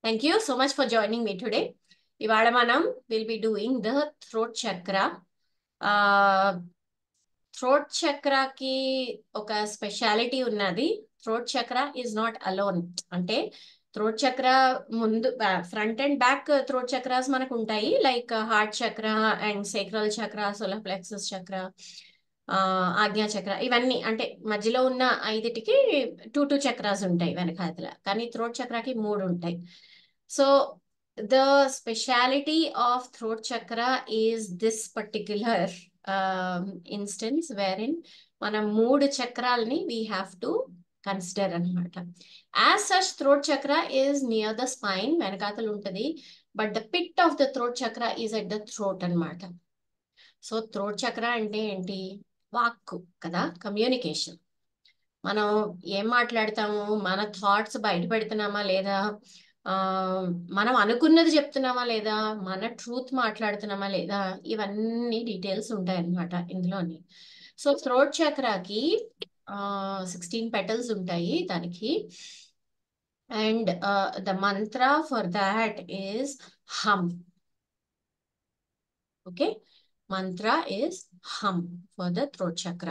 Thank you so much for joining me today. ఇవాళ మనం will be doing the throat చక్ర. Throat చక్రకి ఒక speciality ఉన్నది. Throat chakra is not alone. అంటే throat చక్ర ముందు front and back throat chakras మనకు ఉంటాయి, లైక్ హార్ట్ చక్ర అండ్ సేక్రల్ చక్ర, సోలార్ ప్లెక్సస్ చక్ర, ఆజ్ఞా చక్ర, ఇవన్నీ అంటే మధ్యలో ఉన్న ఐదిటికి టూ చక్రాస్ ఉంటాయి వెనకాతల. కానీ థ్రోట్ చక్రకి 3 ఉంటాయి. So the speciality of throat chakra is this particular instance wherein మనం 3 చక్రాలని we have to consider అన్నమాట. As such, throat chakra is near the spine, వెనకాతలు ఉంటది, but the pit of the throat chakra is at the throat అన్నమాట. So throat చక్ర అంటే ఏంటి? వాక్కు కదా, కమ్యూనికేషన్. మనం ఏం మాట్లాడతాము, మన థాట్స్ బయట పెడుతున్నామా లేదా, మనం అనుకున్నది చెప్తున్నామా లేదా, మన ట్రూత్ మాట్లాడుతున్నామా లేదా, ఇవన్నీ డీటెయిల్స్ ఉంటాయి అన్నమాట ఇందులోని. సో థ్రోట్ చక్రాకి 16 పెటల్స్ ఉంటాయి దానికి. And the mantra for that is ham. Okay, mantra is ham for the throat chakra.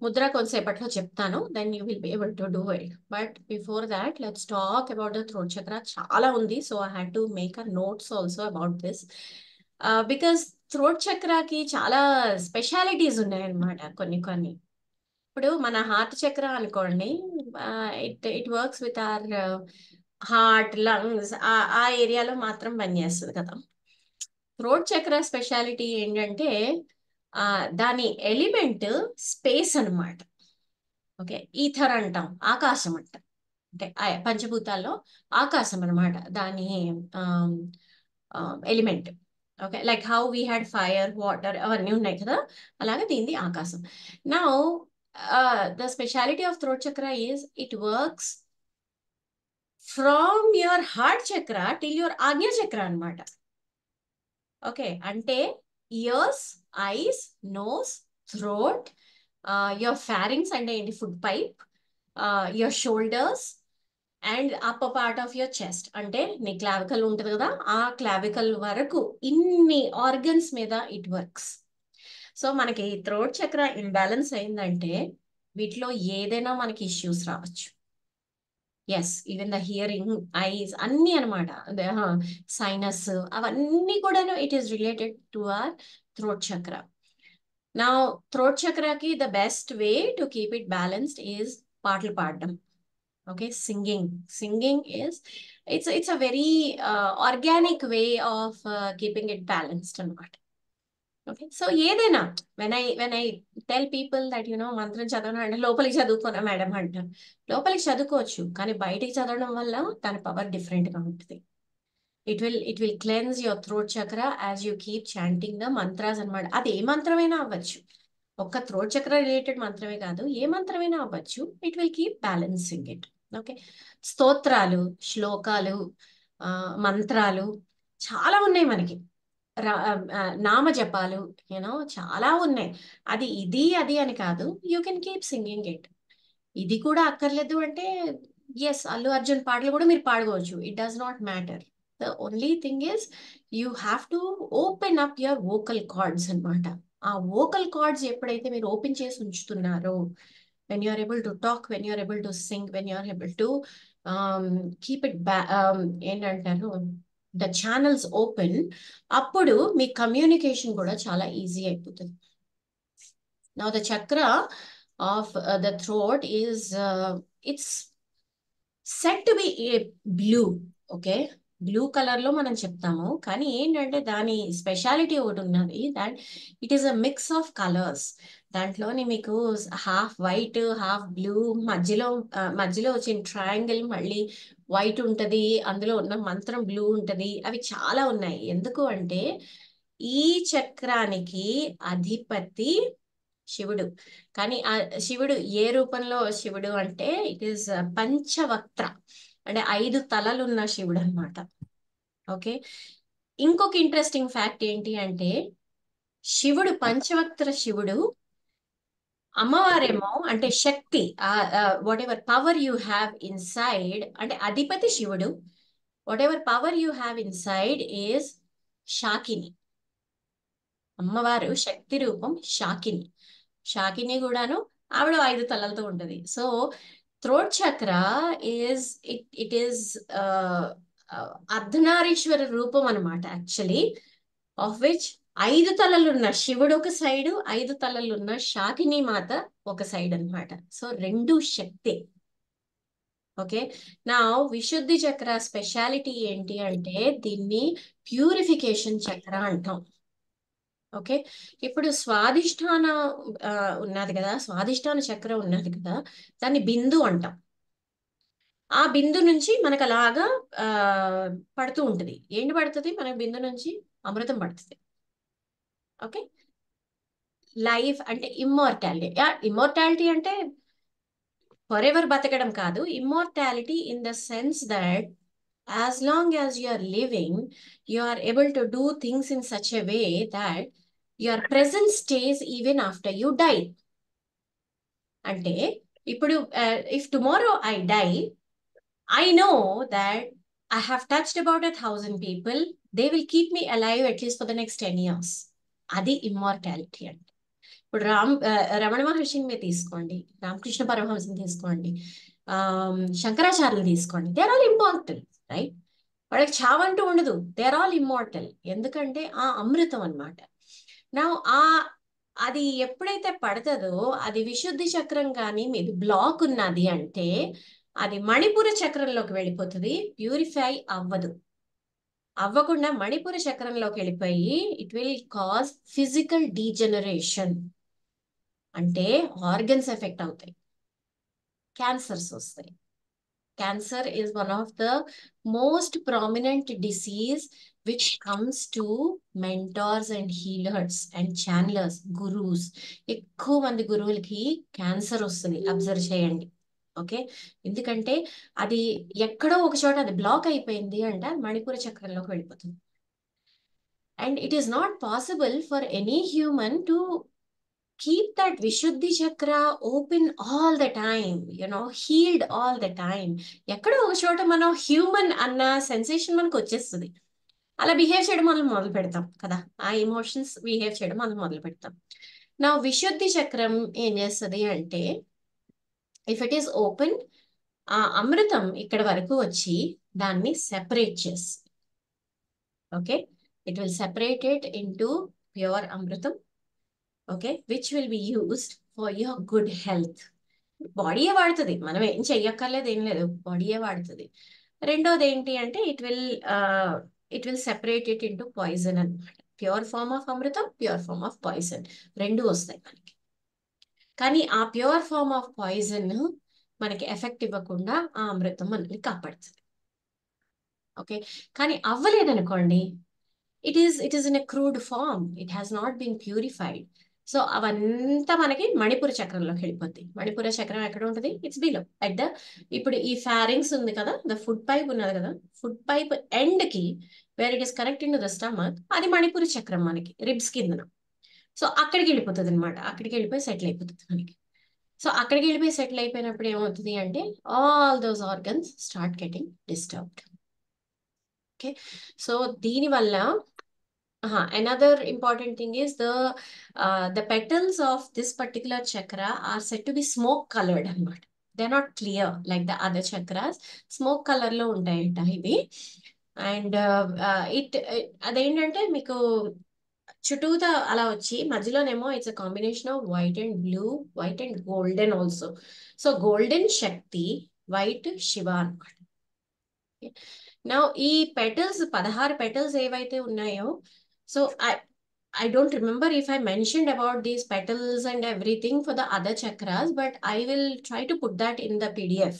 ముద్ర కొంతసేపట్లో చెప్తాను, then you will be able to do it. But before that let's talk about the throat chakra. చాలా ఉంది, so I had to make a notes also about this, because throat చక్రకి చాలా specialities ఉన్నాయన్నమాట కొన్ని. ఇప్పుడు మన హార్ట్ చక్ర అనుకోండి, it works with our heart, lungs, ఆ ఏరియాలో మాత్రం పనిచేస్తుంది కదా. థ్రోట్ చక్ర స్పెషాలిటీ ఏంటంటే దాని ఎలిమెంట్ స్పేస్ అన్నమాట. ఓకే, ఈథర్ అంటాం, ఆకాశం అంటాం. అంటే పంచభూతాల్లో ఆకాశం అన్నమాట దాని ఎలిమెంట్. Okay, like how we had fire, water, అవన్నీ ఉన్నాయి కదా, అలాగే దీనిది ఆకాశం. Now the speciality of throat chakra is it works from your heart chakra till your Ajna chakra అన్నమాట. ఓకే, అంటే ears, eyes, nose, throat, your pharynx అంటే ఏంటి, food pipe, your shoulders and upper part of your chest అంటే నీ క్లావికల్ ఉంటుంది కదా, ఆ clavicle వరకు ఇన్ని ఆర్గన్స్ మీద ఇట్ వర్క్స్. సో మనకి థ్రోట్ చక్ర ఇంబ్యాలెన్స్ అయిందంటే వీటిలో ఏదైనా మనకి ఇష్యూస్ రావచ్చు. Yes, even the hearing, eyes, అన్ని అనమాట, సైనస్, అవన్నీ కూడా it is related to our throat chakra. నా థ్రోట్ చక్రకి the best way to keep it balanced is పాటలు పాడడం. Okay, singing is it's a very organic way of keeping it balanced అన్నమాట. Okay, so ఏదైనా when I tell people that మంత్రం చదవడం అంటే లోపలికి చదువుకోనా మేడం అంటారు. లోపలికి చదువుకోవచ్చు, కానీ బయటికి చదవడం వల్ల దాని పవర్ డిఫరెంట్ గా ఉంటుంది. It will cleanse your throat chakra as you keep chanting the mantras అన్నమాట. అది ఏ మంత్రమైనా అవ్వచ్చు, ఒక్క థ్రోట్ చక్ర రిలేటెడ్ మంత్రమే కాదు, ఏ మంత్రమైనా అవ్వచ్చు. It will keep balancing it. Okay, స్తోత్రాలు, శ్లోకాలు, మంత్రాలు చాలా ఉన్నాయి మనకి, నామ జపాలు, చాలా ఉన్నాయి. అది అని కాదు, you can keep singing it. ఇది కూడా అక్కర్లేదు అంటే ఎస్, అల్లు అర్జున్ పాటలు కూడా మీరు పాడుకోవచ్చు. It does not matter. The only thing is you have to open up your vocal cords అన్నమాట. ఆ వోకల్ కార్డ్స్ ఎప్పుడైతే మీరు ఓపెన్ చేసి ఉంచుతున్నారో, when you are able to talk, when you are able to sing, when you are able to keep it ఏంటంటారు, the channels open, అప్పుడు మీ communication కూడా చాలా ఈజీ అయిపోతుంది. నౌ ద చక్ర of the throat is it's set to be blue. Okay, blue colour లో మనం చెప్తాము, కానీ ఏంటంటే దాని స్పెషాలిటీ ఒకటి ఉన్నది, that it is a mix of colours. దాంట్లోని మీకు హాఫ్ వైట్, హాఫ్ బ్లూ, మధ్యలో వచ్చిన ట్రయాంగిల్ మళ్ళీ వైట్ ఉంటది, అందులో ఉన్న మంత్రం బ్లూ ఉంటది, అవి చాలా ఉన్నాయి. ఎందుకు అంటే ఈ చక్రానికి అధిపతి శివుడు. కానీ ఆ శివుడు ఏ రూపంలో శివుడు అంటే ఇట్ ఈస్ పంచవక్త్ర, అంటే 5 తలలు ఉన్న శివుడు అన్నమాట. ఓకే, ఇంకొక ఇంట్రెస్టింగ్ ఫ్యాక్ట్ ఏంటి అంటే శివుడు, పంచవక్త్ర శివుడు అమ్మవారేమో అంటే Shakti, whatever power you have inside, అంటే అధిపతి శివుడు. Whatever power you have inside is Shakini. అమ్మవారు శక్తి రూపం శాకిని. శాకిని కూడాను ఆవిడ 5 తలలతో ఉంటది. So throat chakra is it is Ardhanarishvara రూపం అనమాట యాక్చువల్లీ, ఆఫ్ విచ్ 5 తలలున్న శివుడు ఒక సైడు, 5 తలలున్న శాకిని మాత ఒక సైడ్ అన్నమాట. సో రెండు శక్తి. ఓకే. నా విశుద్ధి చక్ర స్పెషాలిటీ ఏంటి అంటే దీన్ని ప్యూరిఫికేషన్ చక్ర అంటాం. ఓకే. ఇప్పుడు స్వాదిష్టాన ఆ, ఉన్నది కదా, స్వాదిష్టాన చక్ర ఉన్నది కదా, దాన్ని బిందు అంటాం. ఆ బిందు నుంచి మనకు అలాగా ఆ పడుతూ ఉంటది. ఏంటి పడుతుంది మనకి బిందు నుంచి? అమృతం పడుతుంది. ఓకే. లైఫ్ అంటే ఇమ్మోర్టాలిటీ. ఇమ్మోర్టాలిటీ అంటే ఫర్ ఎవర్ బతకడం కాదు. Immortality in the sense that as long as you are living, you are able to do things in such a way that your present stays even after you die. అంటే ఇప్పుడు if tomorrow I die, I know that I have touched about 1,000 people. They will keep me alive at least for the next 10 years. అది immortality అంటే. ఇప్పుడు రమణ మహర్షిని మీరు తీసుకోండి, రామకృష్ణ పరమహంసని తీసుకోండి, శంకరాచార్యులు తీసుకోండి. They are all immortal, right? వాళ్ళకి చావంటూ ఉండదు. They are all immortal. ఎందుకంటే ఆ అమృతం అన్నమాట. నా ఆ అది ఎప్పుడైతే పడుతుందో, అది విశుద్ధి చక్రం కానీ మీది బ్లాక్ ఉన్నది అంటే అది మణిపుర చక్రంలోకి వెళ్ళిపోతుంది. ప్యూరిఫై అవ్వదు. అవ్వకుండా మణిపుర చక్రంలోకి వెళ్ళిపోయి it will cause physical degeneration. అంటే ఆర్గన్స్ ఎఫెక్ట్ అవుతాయి, క్యాన్సర్స్ వస్తాయి. Cancer is one of the most prominent disease which comes to mentors and healers and channelers, gurus. ఎక్కువ మంది గురువులకి క్యాన్సర్ వస్తుంది, అబ్జర్వ్ చేయండి. ఓకే. ఎందుకంటే అది ఎక్కడో ఒక చోట అది బ్లాక్ అయిపోయింది అంటే మణిపుర చక్రంలోకి వెళ్ళిపోతుంది. And it is not possible for any human to keep that Vishuddhi chakra open all the time, healed all the time. ఎక్కడో ఒక చోట మనం హ్యూమన్ అన్న సెన్సేషన్ మనకు వచ్చేస్తుంది. అలా బిహేవ్ చేయడం మనం మొదలు పెడతాం కదా, ఆ ఎమోషన్స్ బిహేవ్ చేయడం మనం మొదలు పెడతాం. నా విశుద్ధి చక్రం ఏం చేస్తుంది అంటే ఇఫ్ ఇట్ ఈస్ ఓపెన్, ఆ అమృతం ఇక్కడ వరకు వచ్చి దాన్ని సెపరేట్ చేస్తుంది. Okay. It will separate it into pure amritam. Okay. Which will be used for your good health. బాడీయే వాడుతుంది, మనం ఏం చెయ్యక్కర్లేదు, ఏం లేదు, బాడీయే వాడుతుంది. రెండోది ఏంటి అంటే it will separate it into poison అనమాట. Pure form of amritam, pure form of poison రెండు వస్తాయి మనకి. కానీ ఆ ప్యూర్ ఫార్మ్ ఆఫ్ పాయిజన్ మనకి ఎఫెక్ట్ ఇవ్వకుండా ఆ అమృతం మనల్ని కాపాడుతుంది. ఓకే. కానీ అవ్వలేదనుకోండి, it is in a crude form, it has not been purified. So అవంతా మనకి మణిపుర చక్రంలోకి వెళ్ళిపోద్ది. మణిపుర చక్రం ఎక్కడ ఉంటుంది? ఇట్స్ బిలో అట్ ద, ఇప్పుడు ఈ ఫారింగ్స్ ఉంది కదా, ద ఫుడ్ పైప్ ఉన్నది కదా, ఫుడ్ పైప్ ఎండ్ కి where it is connecting to the stomach, అది మణిపుర చక్రం మనకి రిబ్స్ కిందన. సో అక్కడికి వెళ్ళిపోతుంది అనమాట. అక్కడికి వెళ్ళిపోయి సెటిల్ అయిపోతుంది మనకి. సో అక్కడికి వెళ్ళిపోయి సెటిల్ అయిపోయినప్పుడు ఏమవుతుంది అంటే all those organs start getting disturbed. Okay. So దీనివల్ల another important thing is the petals of this particular chakra are said to be smoke colored అన్నమాట. They're not clear like the other chakras. Smoke color లో ఉంటాయంట ఇవి. And అదేంటంటే మీకు చుట్టూతా అలా వచ్చి మధ్యలోనేమో it's a combination of white and blue, white and golden also. So golden Shakti, white Shiva అన్నమాట. నా ఈ పెటల్స్ 16 పెటల్స్ ఏవైతే ఉన్నాయో, so I don't remember if I mentioned about these petals and everything for the other chakras, but I will try to put that in the PDF.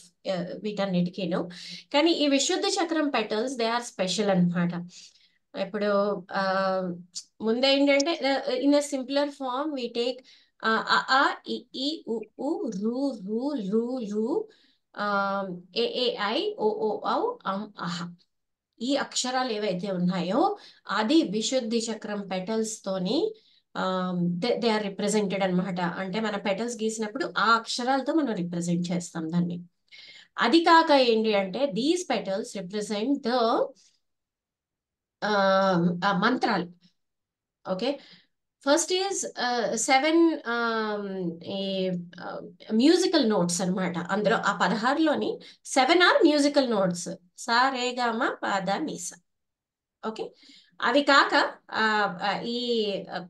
వీటన్నిటికీను. కానీ ఈ విశుద్ధ చక్రం petals they are special అన్నమాట. ఇప్పుడు ముందేంటంటే in a simpler form we take a ఆ ఇ ఈ ఉ ఊ రు రు లు లు ఏ ఏ ఐ ఓ ఓ ఔ అం అహ. ఈ అక్షరాలు ఏవైతే ఉన్నాయో అది విశుద్ధి చక్రం పెటల్స్ తోని దే ఆర్ రిప్రజెంటెడ్ అనమాట. అంటే మన పెటల్స్ గీసినప్పుడు ఆ అక్షరాలతో మనం రిప్రజెంట్ చేస్తాం దాన్ని. అది కాక ఏంటి అంటే దీస్ పెటల్స్ రిప్రజెంట్ ద మంత్రాలు. ఓకే, ఫస్ట్ ఈజ్ 7 ఈ మ్యూజికల్ నోట్స్ అనమాట. అందులో ఆ 16లోని 7 ఆర్ మ్యూజికల్ నోట్స్. సా రే గా మా పా దా నీ సా. ఓకే, అవి కాక ఆ, ఆ, ఈ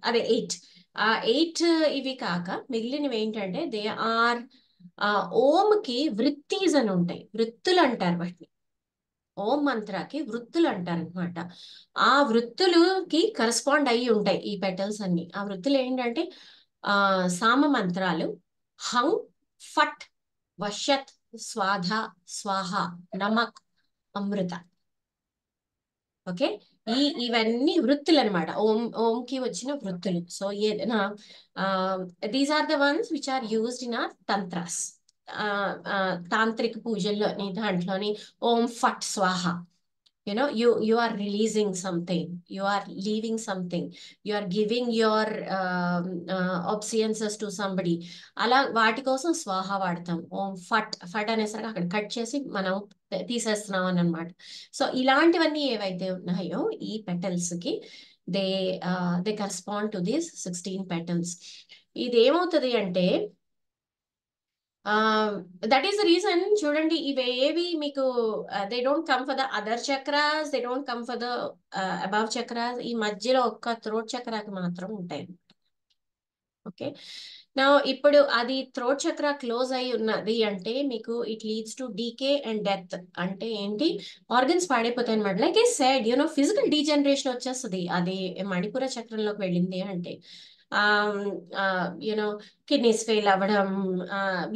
అదే 8, ఆ 8 ఇవి కాక మిగిలినవి ఏంటంటే దే ఆర్ ఓంకి వృత్తిస్ అని ఉంటాయి. వృత్తులు అంటారు వాటిని. ఓం మంత్రాకి వృత్తులు అంటారు అనమాట. ఆ వృత్తులుకి కరస్పాండ్ అయ్యి ఉంటాయి ఈ పెటల్స్ అన్ని. ఆ వృత్తులు ఏంటంటే సామ మంత్రాలు హం, ఫట్, వషత్, స్వాధ, స్వాహ, నమక్, అమృత. ఓకే, ఇవన్నీ వృత్తులు అనమాట. ఓంకి వచ్చిన వృత్తులు. సో ఏదైనా these are the ones which are used in or tantras. తాంత్రిక పూజల్లోని దాంట్లోని ఓం ఫట్ స్వాహ. You are releasing something, you are leaving something, you are giving your obeisances to somebody. అలా వాటి కోసం స్వాహ వాడతాం. ఓం ఫట్ ఫట్ అనేసరికి అక్కడ కట్ చేసి మనం తీసేస్తున్నాం అని అనమాట. సో ఇలాంటివన్నీ ఏవైతే ఉన్నాయో ఈ పెటల్స్ కి they they correspond to these 16 petals. ఇది ఏమవుతుంది అంటే దట్ ఈస్ ద రీజన్. చూడండి, ఇవేవి మీకు they don't come for the other chakras, they don't come for the above chakras. ఈ మధ్యలో ఒక్క థ్రోట్ చక్రాకి మాత్రం ఉంటాయి. ఓకే, నా ఇప్పుడు అది థ్రోట్ చక్ర క్లోజ్ అయి ఉన్నది అంటే మీకు it leads to decay and death. అంటే ఏంటి, ఆర్గన్స్ పాడైపోతాయి అనమాట. Like I said physical degeneration వచ్చేస్తుంది అది మణిపుర చక్రంలోకి వెళ్ళింది అంటే. యూనో కిడ్నీస్ ఫెయిల్ అవ్వడం,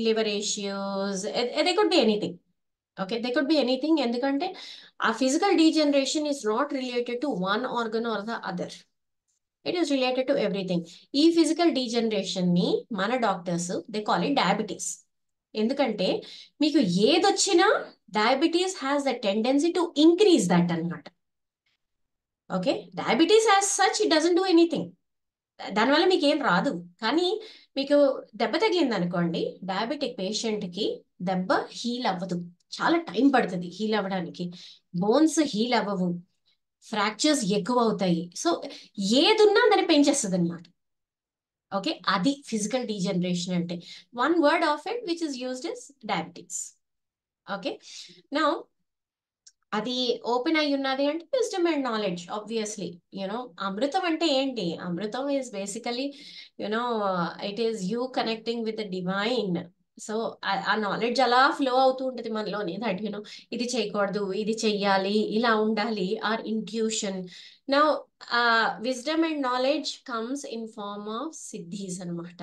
liver issues, they could be anything. Okay, they could be anything. ఎందుకంటే ఆ physical degeneration is not related to one organ or the other, it is related to everything. ఈ physical degeneration ని మన doctors they call it diabetes. ఎందుకంటే మీకు ఏదొచ్చినా diabetes has the tendency to increase that అన్నమాట. Okay, diabetes as such it doesn't do anything. దానివల్ల మీకు ఏం రాదు. కానీ మీకు దెబ్బ తగిలింది అనుకోండి, డయాబెటిక్ పేషెంట్ కి దెబ్బ హీల్ అవ్వదు. చాలా టైం పడుతుంది హీల్ అవ్వడానికి. బోన్స్ హీల్ అవ్వవు, ఫ్రాక్చర్స్ ఎక్కువ అవుతాయి. సో ఏదున్నా దాన్ని పెంచేస్తుంది అనమాట. ఓకే, అది ఫిజికల్ డీజనరేషన్ అంటే. One word of it which is used is diabetics. Okay, now అది ఓపెన్ అయి ఉన్నది అంటే wisdom and knowledge. Obviously amritam అంటే ఏంటి? Amritam is basically you know it is you connecting with the divine. So ఆ నాలెడ్జ్ అలా ఫ్లో అవుతూ ఉంటుంది మనలోని. దట్ ఇది చేయకూడదు, ఇది చెయ్యాలి, ఇలా ఉండాలి, or intuition. Now wisdom and knowledge comes in form of siddhis అనమాట.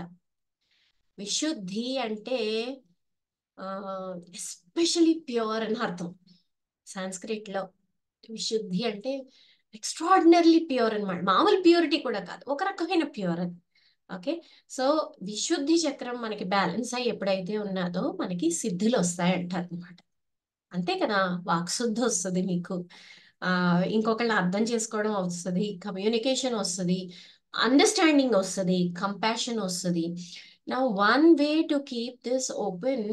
విశుద్ధి అంటే ఎస్పెషలీ ప్యూర్ అని అర్థం. సాంస్క్రిట్ లో విశుద్ధి అంటే ఎక్స్ట్రాడినరీలీ ప్యూర్ అనమాట. మామూలు ప్యూరిటీ కూడా కాదు, ఒక రకమైన ప్యూర్ అది. ఓకే, సో విశుద్ధి చక్రం మనకి బ్యాలెన్స్ అయ్యి ఎప్పుడైతే ఉన్నదో మనకి సిద్ధులు వస్తాయి అంటారు అనమాట. అంతే కదా, వాక్శుద్ధి వస్తుంది మీకు, ఇంకొకళ్ళని అర్థం చేసుకోవడం వస్తుంది, కమ్యూనికేషన్ వస్తుంది, అండర్స్టాండింగ్ వస్తుంది, కంపాషన్ వస్తుంది. Now one way to keep this open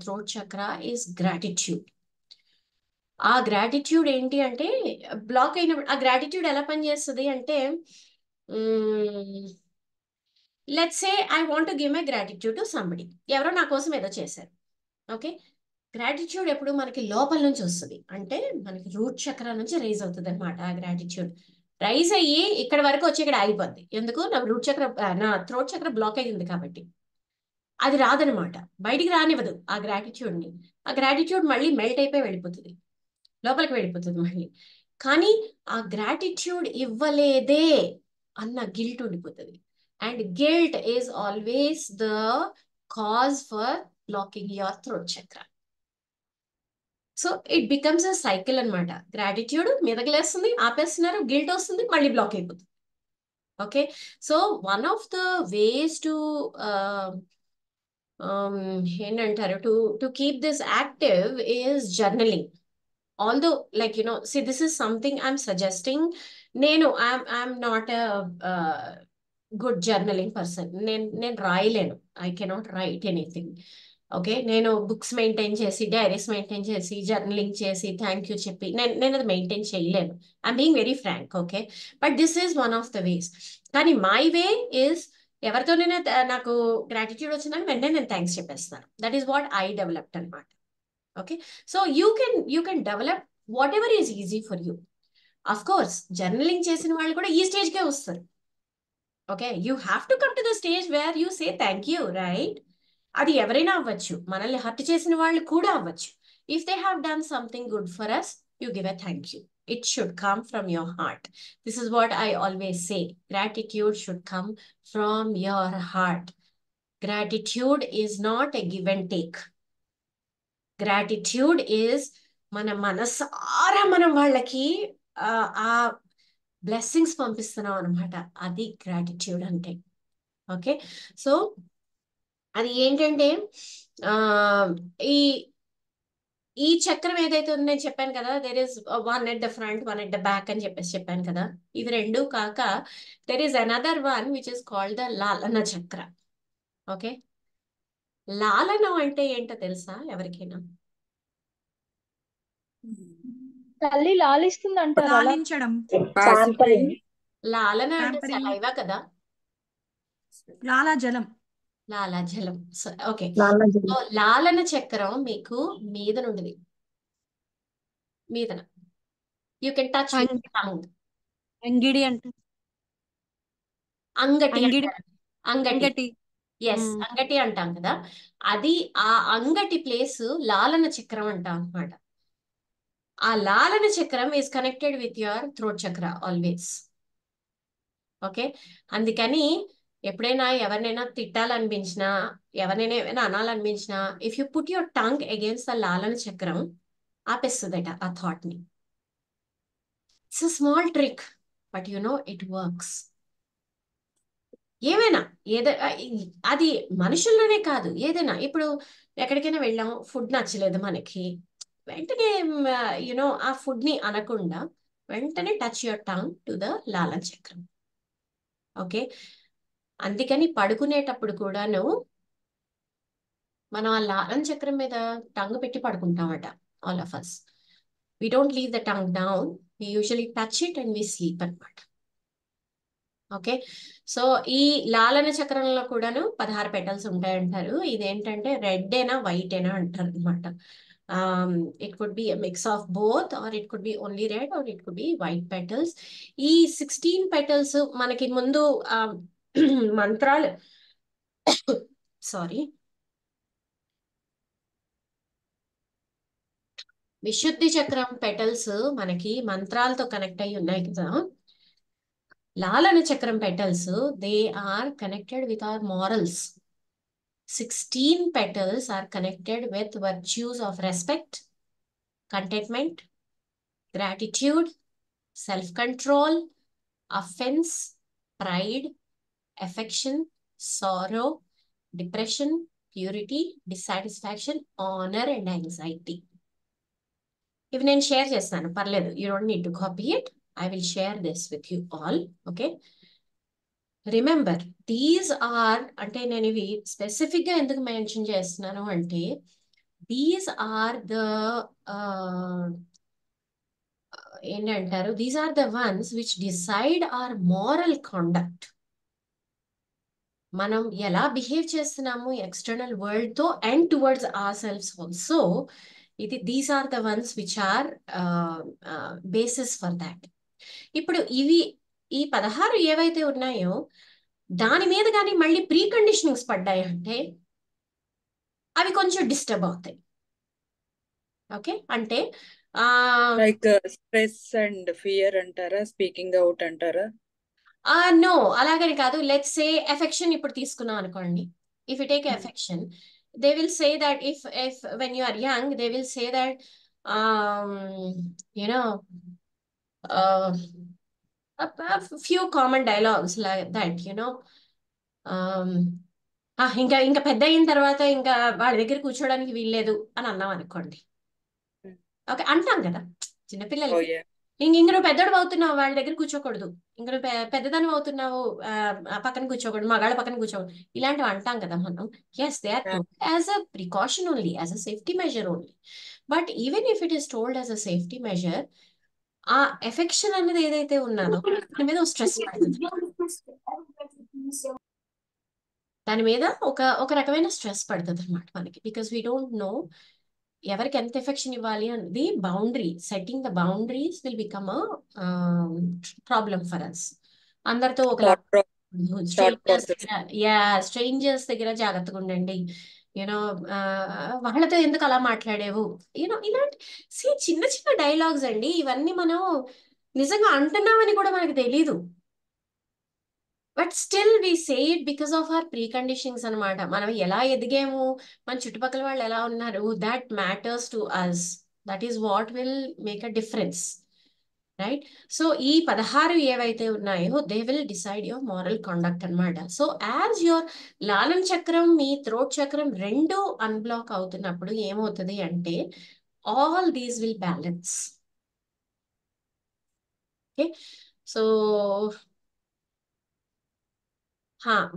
throat chakra is gratitude. ఆ గ్రాటిట్యూడ్ ఏంటి అంటే బ్లాక్ అయినప్పుడు ఆ గ్రాటిట్యూడ్ ఎలా పనిచేస్తుంది అంటే, let's say I want to give my gratitude to somebody. ఎవరో నా కోసం ఏదో చేశారు. ఓకే, గ్రాటిట్యూడ్ ఎప్పుడు మనకి లోపల నుంచి వస్తుంది అంటే మనకి రూట్ చక్ర నుంచి రైజ్ అవుతుంది అనమాట. ఆ గ్రాటిట్యూడ్ రైజ్ అయ్యి ఇక్కడ వరకు వచ్చి ఇక్కడ ఆగిపోద్ది. ఎందుకు? నా రూట్ చక్ర నా థ్రోట్ చక్ర బ్లాక్ అయ్యింది కాబట్టి. అది రాదనమాట, బయటికి రానివ్వదు ఆ గ్రాటిట్యూడ్ ని. ఆ గ్రాటిట్యూడ్ మళ్ళీ మెల్ట్ అయిపోయి వెళ్ళిపోతుంది, లోపలికి వెళ్ళిపోతుంది మళ్ళీ. కానీ ఆ గ్రాటిట్యూడ్ ఇవ్వలేదే అన్న గిల్ట్ ఉండిపోతుంది. And guilt is always the cause for blocking your throat chakra. So it becomes a cycle అనమాట. గ్రాటిట్యూడ్ మీదకిలేస్తుంది, ఆపేస్తున్నారు, గిల్ట్ వస్తుంది, మళ్ళీ బ్లాక్ అయిపోతుంది. Okay, so one of the ways to ఏంటంటారు to keep this active is journaling. Although like see, this is something I'm suggesting. నేను I'm not good journaling person. నేను రాయలేను. I cannot write anything. Okay, నేను books maintain చేసి, diaries maintain చేసి, journaling చేసి, thank you చెప్పి నేను అది మెయింటైన్ చేయలేను. I'm being very frank. Okay, but this is one of the ways. కానీ మై వే ఈజ్, ఎవరితోనైనా నాకు గ్రాటిట్యూడ్ వచ్చిందని వెంటనే నేను థ్యాంక్స్ చెప్పేస్తాను. That is what I developed అనమాట. Okay, so you can develop whatever is easy for you. Of course journaling చేసిన వాళ్ళు కూడా ఈ స్టేజ్కే వస్తారు. Okay, you have to come to the stage where you say thank you, right? అది ఎవరైనా అవ్వచ్చు, మనల్ని హర్ట్ చేసిన వాళ్ళు కూడా అవ్వచ్చు. If they have done something good for us, you give a thank you. It should come from your heart. This is what I always say. Gratitude should come from your heart. Gratitude is not a give and take. Gratitude is మన మనసారా మనం వాళ్ళకి ఆ blessings పంపిస్తున్నాం అనమాట. అది gratitude అంటే. Okay, so అది ఏంటంటే ఆ ఈ ఈ చక్రం ఏదైతే ఉందో నేను చెప్పాను కదా, there is one at the front, one at the back అని చెప్పేసి చెప్పాను కదా. ఇవి రెండు కాక there is another one which is called the lalana chakra. Okay, లాలనం అంటే ఏంటో తెలుసా ఎవరికైనా? తల్లి లాలిస్తుంది అంటారు అలా. లాలించడం, Pampering. లాలన అంటే ప్యాంపరింగ్, సలైవా కదా, లాలాజలం. లాలాజలం. ఓకే, లాలాజలం. సో లాలన చక్రం మీకు మీద నుండి మీదన, you can touch with tongue. అంగిడి అంటే అంగటి అంగిడి, అంటారు. అంగటి, అంగటి. ఎస్, అంగటి అంటాం కదా. అది ఆ అంగటి ప్లేస్ లాలన చక్రం అంటాం అనమాట. ఆ లాలన చక్రం is connected with your throat chakra always. Okay, అందుకని ఎప్పుడైనా ఎవరినైనా తిట్టాలనిపించినా, ఎవరినైనా ఏమైనా అనాలనిపించినా, if you put your tongue against the lalana చక్రం, ఆపేస్తుందట ఆ థాట్ ని. It's a small trick, but you know it works. ఏమైనా అది మనుషుల్లోనే కాదు, ఏదైనా. ఇప్పుడు ఎక్కడికైనా వెళ్ళాం, ఫుడ్ నచ్చలేదు మనకి, వెంటనే యునో ఆ ఫుడ్ ని అనకుండా వెంటనే touch your tongue to the lalana చక్రం. ఓకే, అందుకని పడుకునేటప్పుడు కూడాను మనం ఆ లాలన చక్రం మీద టంగ్ పెట్టి పడుకుంటామట, all of us. We don't leave the tongue down, we usually touch it and we sleep అనమాట. ఓకే, సో ఈ లాలన చక్రంలో కూడాను 16 పెటల్స్ ఉంటాయంటారు. ఇదేంటంటే రెడ్ ఏనా వైట్ ఏనా అంటారు అనమాట. It could be mix of both, or it could be only red, or it could be white petals. ఈ 16 పెటల్స్ మనకి ముందు మంత్రాలు సారీ, విశుద్ధి చక్రం పెటల్స్ మనకి మంత్రాలతో కనెక్ట్ అయి ఉన్నాయి కదా. లాలన చక్రం petals, they are connected with our morals. 16 petals are connected with virtues of respect, contentment, gratitude, self-control, offense, pride, affection, sorrow, depression, purity, dissatisfaction, honor, and anxiety. If నేను share చేస్తాను, పర్లేదు, you don't need to copy it. I will share this with you all. Okay. Remember, these are, అంటే నేను ఇవి specific గా ఎందుకు mention చేస్తున్నాను అంటే, దీస్ ఆర్ ద ఏంటంటారు, these are the ones which decide our moral conduct. మనం ఎలా బిహేవ్ చేస్తున్నాము ఎక్స్టర్నల్ వరల్డ్ తో and towards our selfs also. These are the ones which are basis for that. ఇప్పుడు ఈ 16 ఏవైతే ఉన్నాయో దాని మీద కానీ మళ్ళీ ప్రీ కండిషనింగ్స్ పడ్డాయి అంటే అవి కొంచెం డిస్టర్బ్ అవుతాయి. ఓకే, అంటే లైక్ స్ట్రెస్ అండ్ ఫియర్ అంటారా, స్పీకింగ్ అవుట్ అంటారా? నో, అలాగని కాదు. లెట్స్ సే ఎఫెక్షన్ ఇప్పుడు తీసుకున్నాం అనుకోండి. If you take affection, they will say that if when you are young, they will say that you know few common dialogues like that, ఇంకా ఇంకా పెద్ద అయిన తర్వాత ఇంకా వాడి దగ్గర కూర్చోడానికి వీల్లేదు అని అన్నాం అనుకోండి. ఓకే, అంటాం కదా ఓ చిన్నపిల్లలకి. యా. ఇంక నువ్వు పెద్దోడు అవుతున్నావు, వాళ్ళ దగ్గర కూర్చోకూడదు. ఇంక నువ్వు పెద్దదాని అవుతున్నావు, ఆ పక్కన కూర్చోకూడదు, మగాళ్ళ పక్కన కూర్చోకూడదు, ఇలాంటివి అంటాం కదా మనం. Yes, they are told as a precaution only, as a safety measure only. But even if it is told as a safety measure, ఆ ఎఫెక్షన్ అనేది ఏదైతే ఉన్నదో దాని మీద స్ట్రెస్ పడుతుంది. దాని మీద ఒక రకమైన స్ట్రెస్ పడుతుంది అనమాట మనకి. బికాస్ వీ డోంట్ నో ఎవరికి ఎంత ఎఫెక్షన్ ఇవ్వాలి అనేది. Boundary setting the boundaries will become problem for us. అందరితో ఒకలా థాట్ స్ట్రేంజర్స్ ప్రాసెస్. దగ్గర, స్ట్రేంజర్స్ దగ్గర జాగ్రత్తగా ఉండండి. యూనో వాళ్ళతో ఎందుకు అలా మాట్లాడేవు, ఇలాంటి చిన్న చిన్న డైలాగ్స్ అండి ఇవన్నీ. మనం నిజంగా అంటున్నామని కూడా మనకి తెలీదు. But still we say it because of our preconditionings అనమాట. మనం ఎలా ఎదిగాము, మన చుట్టుపక్కల వాళ్ళు ఎలా ఉన్నారు, that matters to us. That is what will make a difference, right? So ఈ 16 ఏవైతే ఉన్నాయో they will decide your moral conduct అనమాట. సో యాజ్ యువర్ లాలం చక్రం, మీ థ్రోట్ చక్రం రెండు అన్బ్లాక్ అవుతున్నప్పుడు ఏమవుతుంది అంటే all these will balance. Okay, so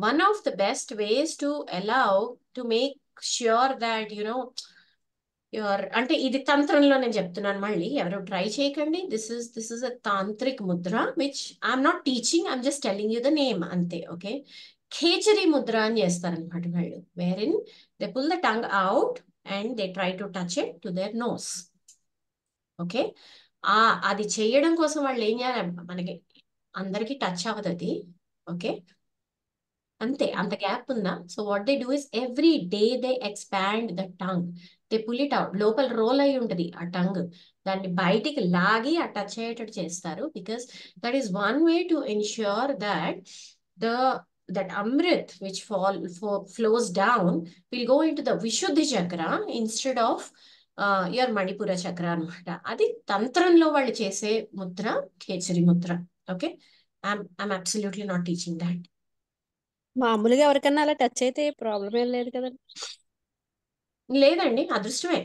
one of the best ways to allow to make sure that అంటే ఇది తంత్రంలో నేను చెప్తున్నాను, మళ్ళీ ఎవరు ట్రై చేయకండి. This is a tantric mudra which I'm not teaching, I'm just telling you the name అంతే. Okay, Khechari mudra అని చేస్తారనమాట వాళ్ళు, wherein they pull the tongue out and they try to touch it to their nose. Okay, అది చేయడం కోసం వాళ్ళు ఏం చేయాలి, మనకి అందరికి టచ్ అవ్వదు అది. ఓకే, అంతే, అంత గ్యాప్ ఉందా? So what they do is every day they expand the tongue, they pull it out. లోపల రోల్ అయి ఉంటుంది ఆ టంగ్, దాన్ని బయటికి లాగి ఆ టచ్ అయ్యేటట్టు చేస్తారు. Because that is one way to ensure that that amrit which flows down will go into the vishuddhi chakra instead of your manipura chakra anamata. అది తంత్రంలో వాళ్ళు చేసే Mudra, ఖేచరి Mudra. Okay, I'm absolutely not teaching that. మామూలుగా ఎవరికన్నా అలా touch అయితే problem ఏం లేదు కదండి. లేదండి, అదృష్టమే.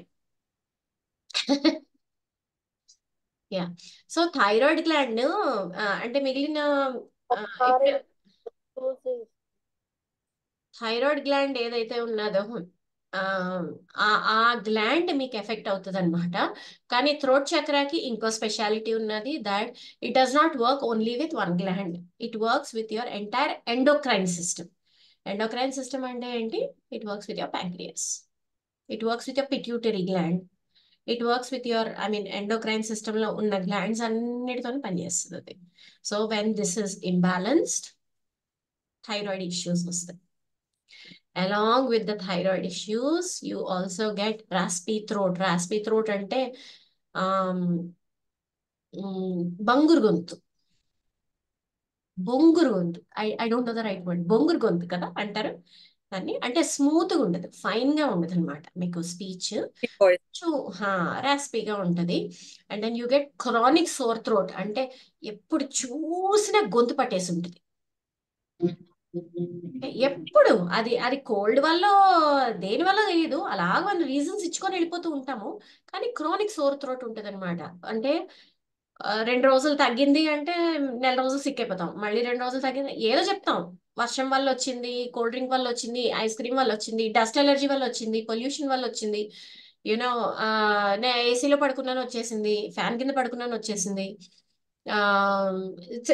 యా, సో థైరాయిడ్ గ్లాండ్ అంటే మిగిలిన ఇప్పుడు థైరాయిడ్ గ్లాండ్ ఏదైతే ఉన్నదో ఆ గ్లాండ్ మీకు ఎఫెక్ట్ అవుతుంది అనమాట. కానీ థ్రోట్ చక్రాకి ఇంకో స్పెషాలిటీ ఉన్నది, that it does not work only with one gland, it works with your entire endocrine system. Endocrine system అంటే ఏంటి? It works with your pancreas, it works with your pituitary gland, it works with your endocrine system లో ఉన్న glands అన్నిటితో పనిచేస్తుంది అది. So when this is imbalanced, thyroid issues వస్తాయి. Along with the thyroid issues, you also get raspy throat. Raspy throat అంటే బంగురు గొంతు, బొంగురు గొంతు. I don't know the right word. బొంగురు గొంతు కదా అంటారు దాన్ని. అంటే స్మూత్గా ఉండదు, ఫైన్ గా ఉండదు అనమాట మీకు స్పీచ్, రాస్పీగా ఉంటది. And then you get chronic sore throat, అంటే ఎప్పుడు చూసినా గొంతు పట్టేసి ఉంటుంది. ఎప్పుడు అది కోల్డ్ వల్ల దేని వల్ల తెలియదు, అలాగ మనం రీజన్స్ ఇచ్చుకొని వెళ్ళిపోతూ ఉంటాము. కానీ క్రానిక్ సోర్ థ్రోట్ ఉంటుంది అనమాట. అంటే 2 రోజులు తగ్గింది అంటే నెల రోజులు సిక్ అయిపోతాం, మళ్ళీ 2 రోజులు తగ్గింది ఏదో చెప్తాం. వర్షం వల్ల వచ్చింది, కోల్డ్ డ్రింక్ వల్ల వచ్చింది, ఐస్ క్రీమ్ వల్ల వచ్చింది, డస్ట్ ఎలర్జీ వల్ల వచ్చింది, పొల్యూషన్ వల్ల వచ్చింది, యూనో నేను ఏసీలో పడుకున్నాను వచ్చేసింది, ఫ్యాన్ కింద పడుకున్నాను వచ్చేసింది,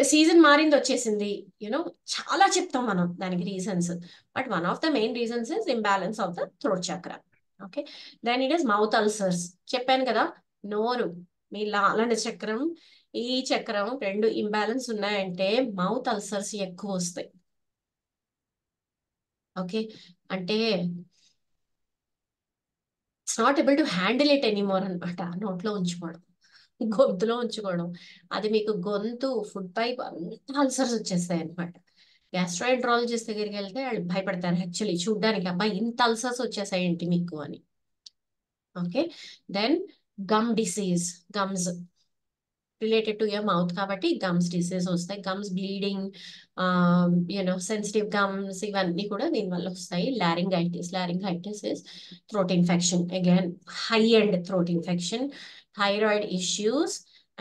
సీజన్ మారింది వచ్చేసింది, చాలా చెప్తాం మనం దానికి reasons. But one of the main reasons is imbalance of the throat chakra. Okay, then it is mouth ulcers. చెప్పాను కదా, నోరు, మీ లాలన చక్రం, ఈ చక్రం రెండు ఇంబ్యాలెన్స్ ఉన్నాయంటే మౌత్ అల్సర్స్ ఎక్కువ వస్తాయి. ఓకే, అంటే it's not able to handle it anymore అనమాట. నోట్లో ఉంచుకోవడం, గొంతులో ఉంచుకోవడం, అది మీకు గొంతు, ఫుడ్ పైప్ అంతా అల్సర్స్ వచ్చేస్తాయి అనమాట. గ్యాస్ట్రోఎంట్రాలజిస్ట్ దగ్గరికి వెళ్తే వాళ్ళు భయపడతారు యాక్చువల్లీ చూడ్డానికి, అబ్బాయి ఇంత అల్సర్స్ వచ్చేసాయి ఏంటి మీకు అని. Okay, then gum disease, gums related to your mouth కాబట్టి గమ్స్ డిసీజ్ వస్తాయి. గమ్స్ బ్లీడింగ్, సెన్సిటివ్ గమ్స్, ఇవన్నీ కూడా దీనివల్ల వస్తాయి. Laryngitis is throat infection, again high end throat infection. Thyroid issues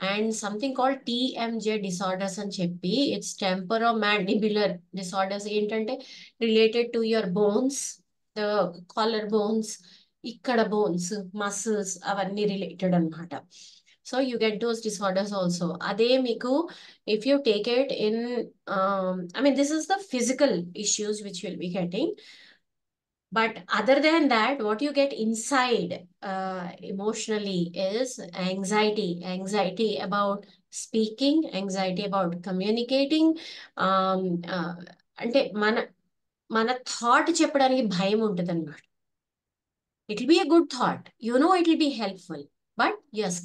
and something called TMJ disorders అని చెప్పి it's temporomandibular disorders. ఏంటంటే related to your bones, the collar bones, ఇక్కడ bones, muscles అవన్నీ related అనమాట. So you get those disorders also. అదే మీకు if you take it in I mean this is the physical issues which will be getting. But other than that, what you get inside emotionally is anxiety about speaking, anxiety about communicating. Um, అంటే మన thought చెప్పడానికి భయం ఉంటుంది అనమాట. It will be a good thought, you know it will be helpful, but you're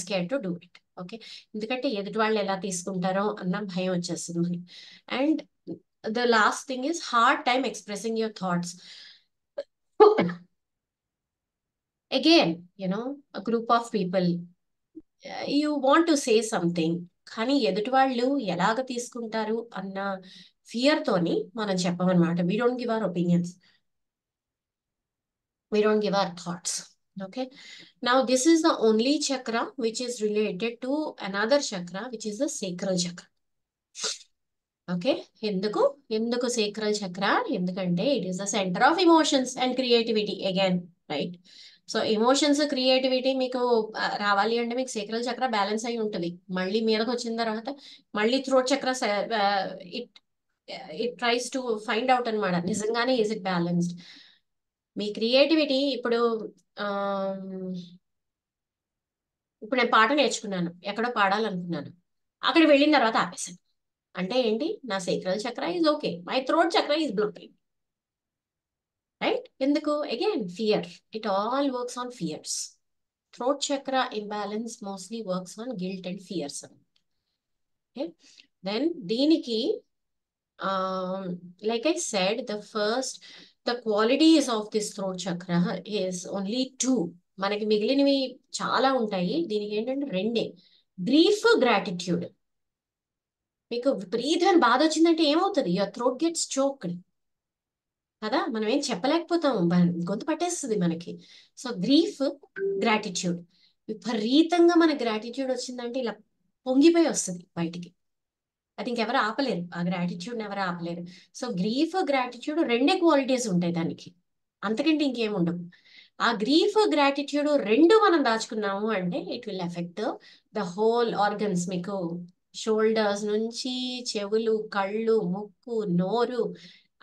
scared to do it. Okay, ఎందుకంటే ఎదుటి వాళ్ళు ఎలా తీసుకుంటారో అన్న భయం వచ్చేస్తుంది మనకి. And the last thing is hard time expressing your thoughts. Again, a group of people, you want to say something, కానీ ఎదుటి వాళ్ళు ఎలాగ తీసుకుంటారు అన్న ఫియర్ తోని మనం చెప్పమన్నమాట. we don't give our opinions, we don't give our thoughts. Okay, now this is the only chakra which is related to another chakra, which is the sacral chakra. Okay, ఎందుకు సేక్రల్ చక్ర? ఎందుకంటే it is the centre of emotions and creativity again, right? So emotions, creativity మీకు రావాలి అంటే మీకు సేక్రల్ చక్ర balance అయి ఉంటుంది. మళ్ళీ మీదకి వచ్చిన తర్వాత మళ్ళీ throat chakra it tries to find out అనమాట, నిజంగానే ఈజ్ ఇట్ బ్యాలెన్స్డ్. మీ క్రియేటివిటీ ఇప్పుడు నేను పాట నేర్చుకున్నాను, ఎక్కడో పాడాలనుకున్నాను, అక్కడ వెళ్ళిన తర్వాత ఆపేశాను. అంటే ఏంటి? నా sacral chakra is okay, my throat chakra is blocking, right? ఎందుకు? Again fear. It all works on fears. Throat chakra imbalance mostly works on guilt and fears. Okay, then దీనికి like I said, the qualities of this throat chakra is only 2. మనకి మిగిలినవి చాలా ఉంటాయి, దీనికి ఏంటంటే 2. Grief, gratitude. మీకు విపరీతమైన బాధ వచ్చిందంటే ఏమవుతుంది? యువర్ థ్రోట్ గెట్స్ చోక్డ్ కదా, మనం ఏం చెప్పలేకపోతాము, గొంతు పట్టేస్తుంది మనకి. So grief, gratitude. విపరీతంగా మన గ్రాటిట్యూడ్ వచ్చిందంటే ఇలా పొంగిపోయి వస్తుంది బయటికి, అది ఇంకెవరు ఆపలేరు, ఆ గ్రాటిట్యూడ్ని ఎవరు ఆపలేరు. సో గ్రీఫ్, గ్రాటిట్యూడ్ 2 క్వాలిటీస్ ఉంటాయి దానికి, అంతకంటే ఇంకేం ఉండవు. ఆ గ్రీఫ్, గ్రాటిట్యూడ్ 2 మనం దాచుకున్నాము అంటే it will effect the whole organs. మీకు షోల్డర్స్ నుంచి చెవులు, కళ్ళు, ముక్కు, నోరు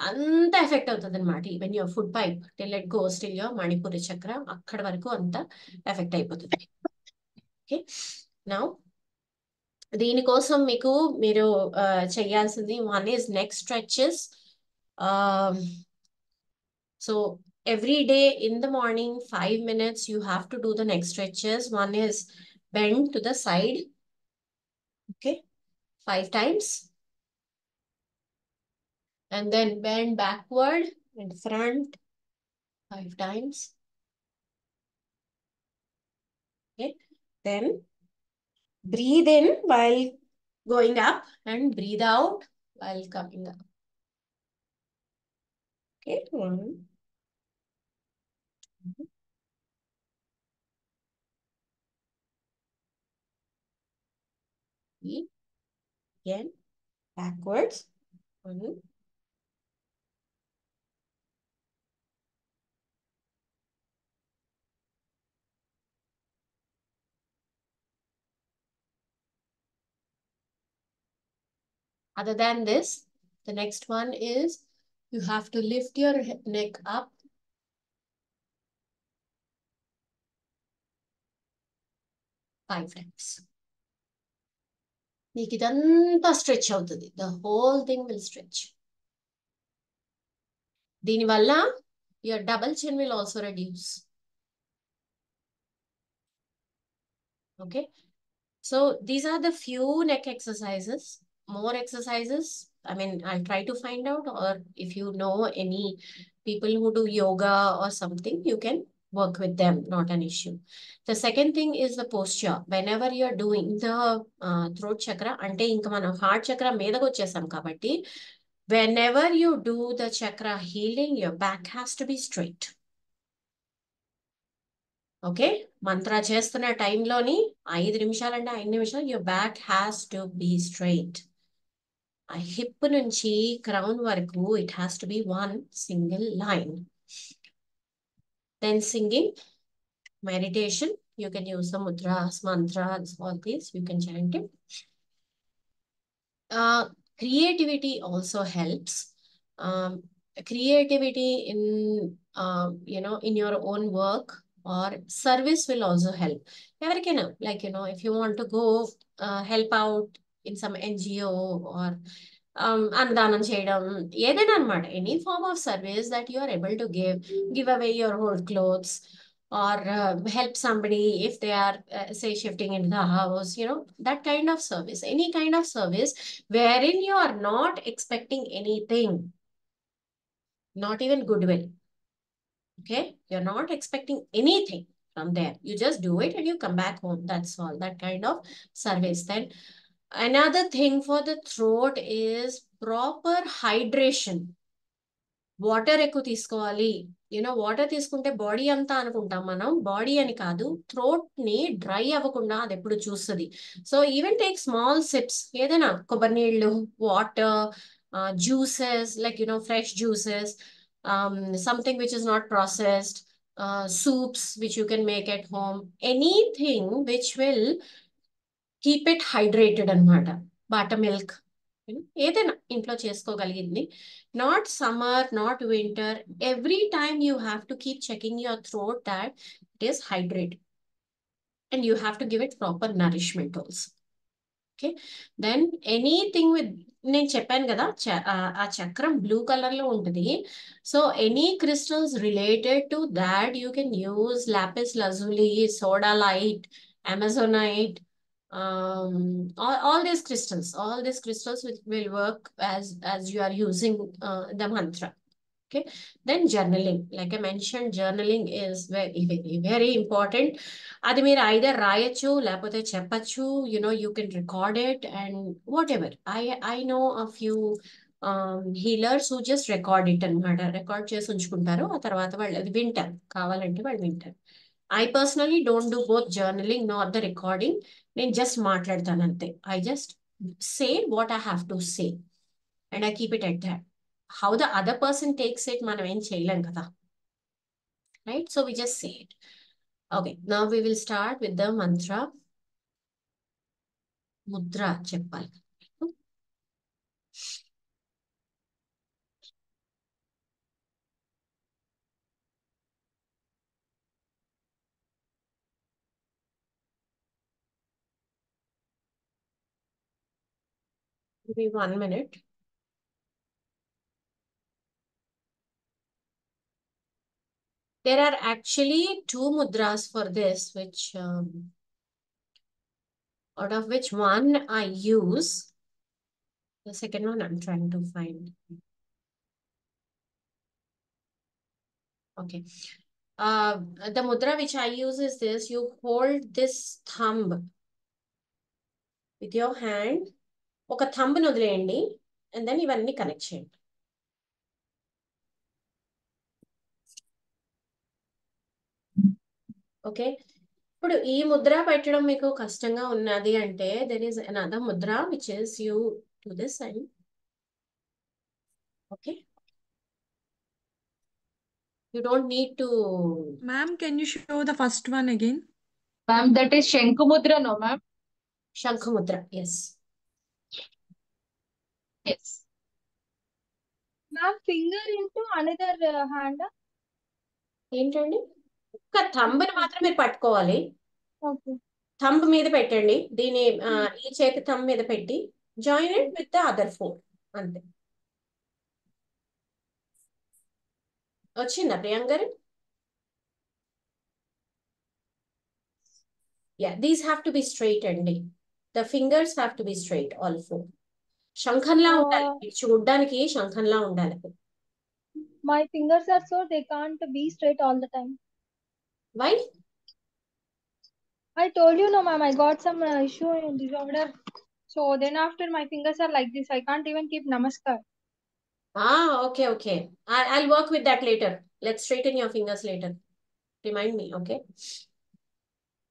అంతా ఎఫెక్ట్ అవుతుంది అనమాట. Even your food pipe till it goes till your Manipuri చక్ర, అక్కడ వరకు అంతా ఎఫెక్ట్ అయిపోతుంది. ఓకే, నౌ దీనికోసం మీరు చేయాల్సింది, 1 is neck stretches. So every day in the morning 5 minutes you have to do the neck stretches. 1 is bend to the side, okay, 5 times, and then bend backward and front 5 times. Okay, then breathe in while going up and breathe out while coming up. Okay, 1, 2, 3, again backwards, 1, other than this, the next one is you have to lift your neck up 5 times. మీకు ఇదంతా stretch అవుతుంది, the whole thing will stretch. దీనివల్ల your double chin will also reduce. Okay, so these are the few neck exercises. More exercises, I mean, I'll try to find out, or if you know any people who do yoga or something, you can work with them, not an issue. The second thing is the posture. Whenever you're doing the throat chakra, ante inka mana heart chakra medaku vachesam kabatti, whenever you do the chakra healing, your back has to be straight. Okay, mantra chestunna time loni 5 నిమిషాలంటే 5 నిమిషాలు your back has to be straight. ఆ hip నుంచి crown వరకు it has to be one single line. Then singing, meditation, you can use the mudras, mantras, all these, you can chant it. Creativity also helps. Creativity in in your own work or service will also help. Everything, like if you want to go help out in some NGO or అన్నదానం చేయడం ఏదైనా అన్నమాట, any form of service that you are able to give away your old clothes or help somebody if they are say shifting into the house, that kind of service, any kind of service wherein you are not expecting anything, not even goodwill. Okay, you're not expecting anything from there, you just do it and you come back home, that's all, that kind of service. Then another thing for the throat is proper hydration. Water ఎక్కువ తీసుకోవాలి. Water తీసుకుంటే body అంతా అనుకుంటాం మనం, body అని కాదు, throat ని dry అవ్వకుండా అది ఎప్పుడు చూస్తుంది. So even take small sips, ఏదైనా కొబ్బరి నీళ్ళు, water, juices like fresh juices, something which is not processed, soups which you can make at home, anything which will keep it hydrated అనమాట. బటర్ మిల్క్, ఏదైనా ఇంట్లో చేసుకోగలిగింది. Not summer, not winter, every time you have to keep checking your throat that it is hydrate and you have to give it proper nourishment also. Okay, then anything with, నేను చెప్పాను కదా ఆ చక్రం blue colour లో ఉంటుంది. So any crystals related to that you can use lapis lazuli, sodalite, amazonite, all these crystals will work as you are using the mantra. Okay, then journaling, like I mentioned, journaling is very very very important. అది మీరు either రాయొచ్చు లేకపోతే చెప్పచ్చు, you can record it and whatever. I know a few healers who just record it అన్నమాట, record చేసి ఉంచుకుంటారు, ఆ తర్వాత వాళ్ళు అది వింటారు, కావాలంటే వాళ్ళు వింటారు. I personally don't do both journaling nor the recording. నేను జస్ట్ మాట్లాడతాను అంతే. I just say what I have to say and I keep it at that. How the other person takes it, మనం ఏం చేయలేం కదా, right? So we just say it. Okay, now we will start with the mantra. Mudra చెప్పాలి. Give me 1 minute. There are actually 2 mudras for this, which out of which one I use. The second one I'm trying to find. Okay. The mudra which I use is this. You hold this thumb with your hand. ఒక thumb ని వదిలేయండి and then ఇవన్నీ connect చేయండి. Okay, ఇప్పుడు ఈ ముద్ర పెట్టడం మీకు కష్టంగా ఉన్నది అంటే there is another mudra which is you do this and okay, you don't need to. Ma'am, can you show the first one again? Ma'am, that is Shanku Mudra, no, ma'am? శంఖ Mudra, yes. Yes. Ma'am, finger into another hand. ఏంటండి, ఒక్క థంబ్ని మాత్రం మీరు పట్టుకోవాలి. Okay. Thumb మీద పెట్టండి, దీని ఈ చేతి థంబ్ మీద పెట్టి join it with the other four, అంతే. వచ్చిందా ప్రియాంక గారు? Yeah, these have to be straight అండి. The fingers have to be straight, all 4. శంఖంలా ఉండాలి, మీరు చూడ్డానికి శంఖంలా ఉండాలి. My fingers are so they can't be straight all the time. Why? I told you, no, ma'am, I got some issue in disorder. So then after my fingers are like this, I can't even keep namaskar. Okay. I'll work with that later. Let's straighten your fingers later. Remind me, okay?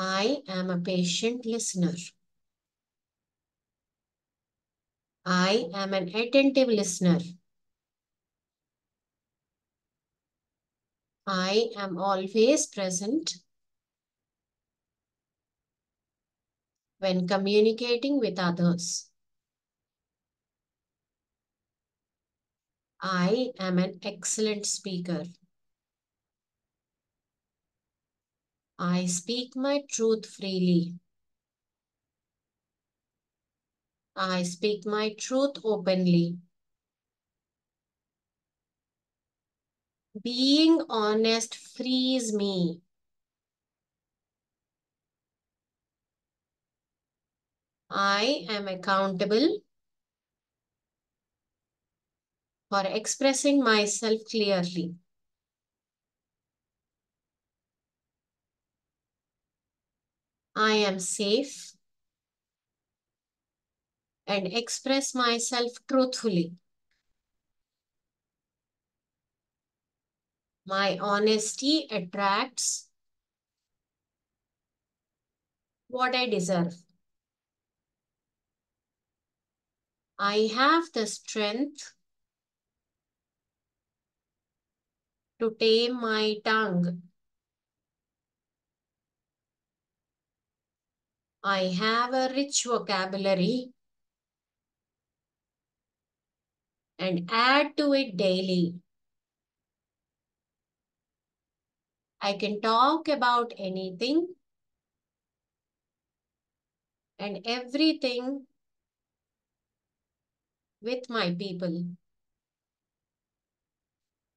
I am a patient listener. I am an attentive listener. I am always present when communicating with others. I am an excellent speaker. I speak my truth freely. I speak my truth openly. Being honest frees me. I am accountable for expressing myself clearly. I am safe and express myself truthfully. My honesty attracts what I deserve. I have the strength to tame my tongue. I have a rich vocabulary and add to it daily. I can talk about anything and everything with my people.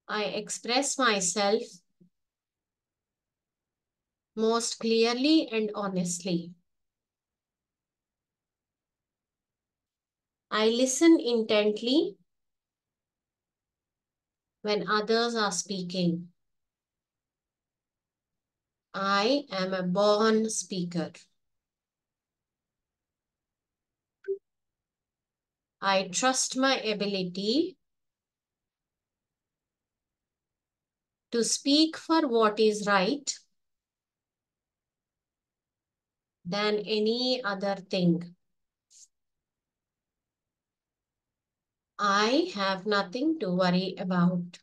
I express myself most clearly and honestly. I listen intently when others are speaking. I am a born speaker. I trust my ability to speak for what is right than any other thing. I have nothing to worry about.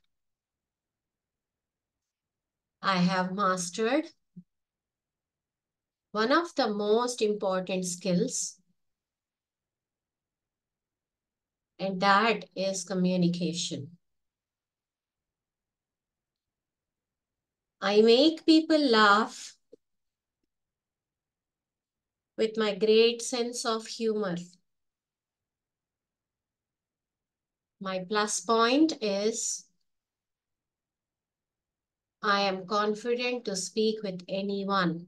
I have mastered one of the most important skills, and that is communication. I make people laugh with my great sense of humor. My plus point is I am confident to speak with anyone.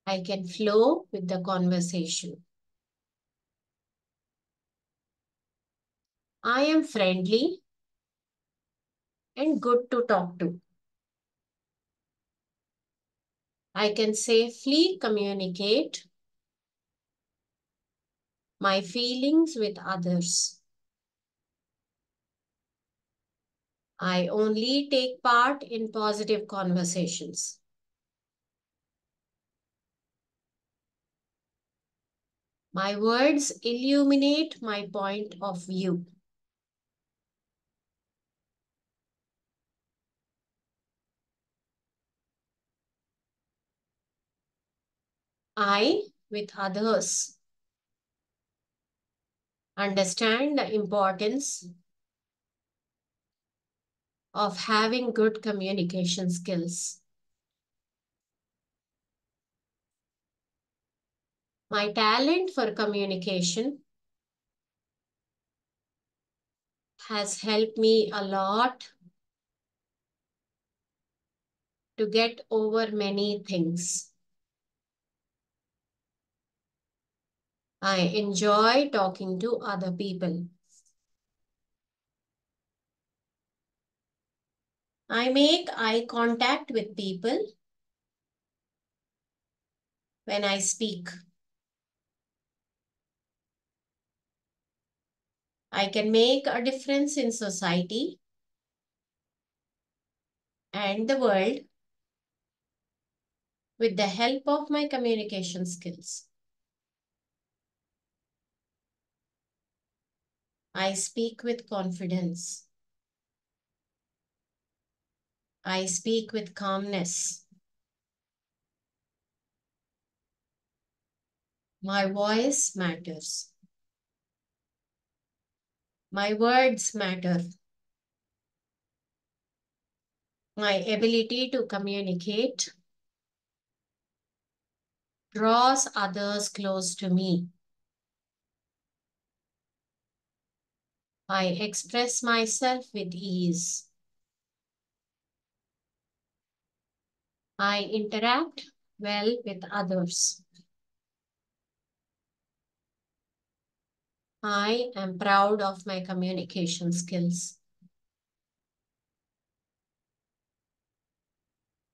I can flow with the conversation. I am friendly and good to talk to. I can safely communicate my feelings with others. I only take part in positive conversations. My words illuminate my point of view. I, with others, understand the importance of having good communication skills. My talent for communication has helped me a lot to get over many things. I enjoy talking to other people. I make eye contact with people when I speak. I can make a difference in society and the world with the help of my communication skills. I speak with confidence. I speak with calmness. My voice matters. My words matter. My ability to communicate draws others close to me. I express myself with ease. I interact well with others. I am proud of my communication skills.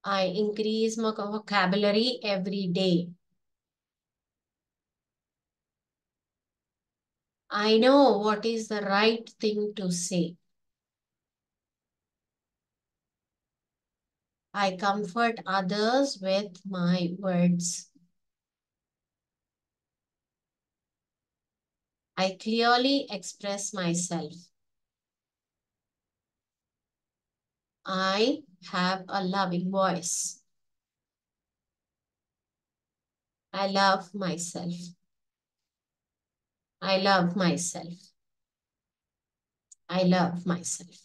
I increase my vocabulary every day. I know what is the right thing to say. I comfort others with my words. I clearly express myself. I have a loving voice. I love myself. I love myself. I love myself.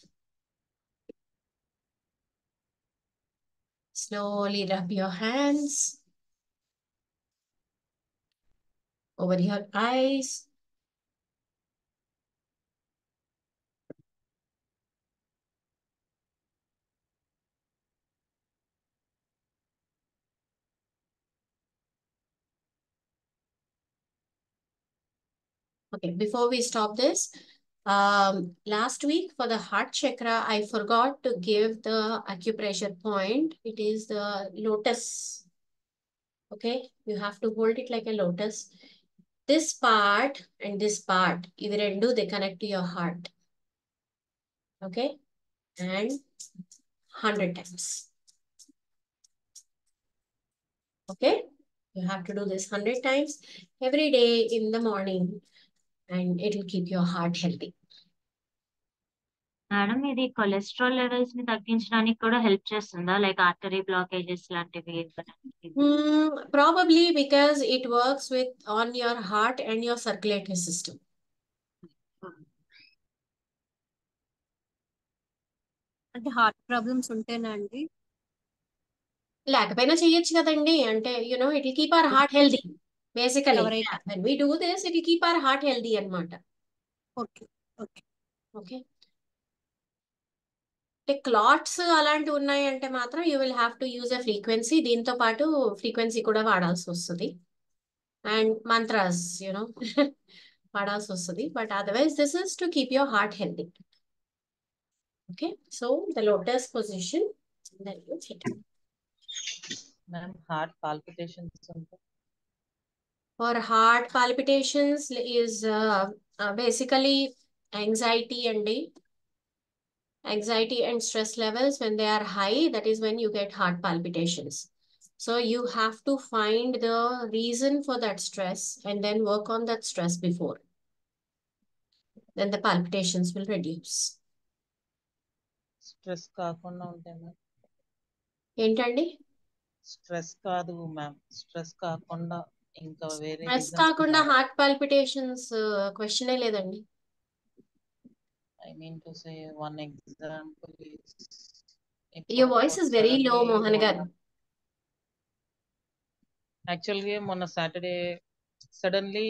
Slowly rub your hands over your eyes. Okay, before we stop this, last week for the heart chakra, I forgot to give the acupressure point. It is the lotus. Okay, you have to hold it like a lotus. This part and this part, ivi rendu, they connect to your heart. Okay, and 100 times. Okay, you have to do this 100 times every day in the morning, and it will keep your heart healthy. Madam ఇది cholesterol levels ని తగ్గించడానికి కూడా help చేస్తుందా like artery blockages లాంటివి Probably because it works with on your heart and your circulatory system. అంటే heart problems ఉంటేనా అండి? లేకపోయినా చేయొచ్చు కదండి. అంటే it will keep our heart healthy basically. ఎవరైనా Yeah, when we do this, it will keep our heart healthy అన్నమాట. Okay okay okay, అంటే clots అలాంటివి ఉన్నాయంటే మాత్రం you will have to use a frequency. దీంతో పాటు ఫ్రీక్వెన్సీ కూడా వాడాల్సి వస్తుంది అండ్ మంత్రాస్ వాడాల్సి వస్తుంది. But otherwise this is to keep your heart healthy. Okay, so the lotus position, then you hit it. Ma'am, heart palpitations ఉంటాయి. For heart palpitations is basically anxiety and stress levels. When they are high, that is when you get heart palpitations. So you have to find the reason for that stress and then work on that stress before. Then the palpitations will reduce. Stress కాకుండా ఉంటాయి ma'am. ఏంటండి? Stress కాదు ma'am, stress కాకుండా ఇంకా వేరే stress reasons కాకుండా heart palpitations క్వశ్చనే లేదండి. I mean to say one example is Your voice is very low, Mohan garu. యాక్చువల్గా మొన్న సాటర్డే సడన్లీ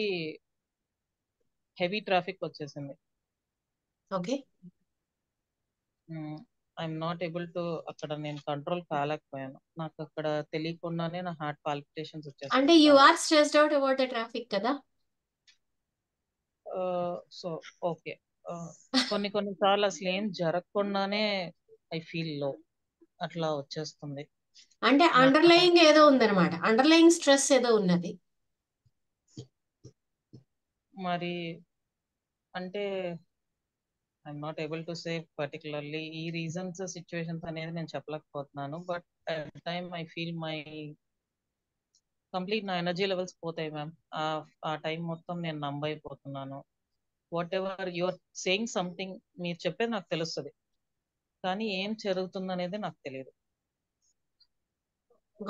హెవీ ట్రాఫిక్ వచ్చేసింది. Okay, I'm not able to అక్కడ నేను కంట్రోల్ కాలేకపోయాను. నాకు అక్కడ తెలియకుండానే నా హార్ట్ పాల్పిటేషన్స్ అంటే వచ్చేసాయి. You are stressed out about the traffic కదా? సో ఓకే, కొన్ని సార్లు అసలు ఏం జరగకుండానే ఐ ఫీల్ లో అట్లా వచ్చేస్తుంది. అంటే అండర్లయింగ్ ఏదో ఉందన్నమాట, అండర్లయింగ్ స్ట్రెస్ ఏదో ఉన్నది. మరి అంటే I'm not able to say particularly ఈ రీజన్స్ సిచ్యువేషన్స్ అనేది నేను చెప్పలేకపోతున్నాను. But at time I feel my complete నా ఎనర్జీ లెవెల్స్ పోతాయి మ్యామ్. ఆ టైం మొత్తం నేను నంబైపోతున్నాను. Whatever your saying something, మీరు చెప్పేది నాకు తెలుస్తుంది, కానీ ఏం జరుగుతుంది అనేది నాకు తెలియదు.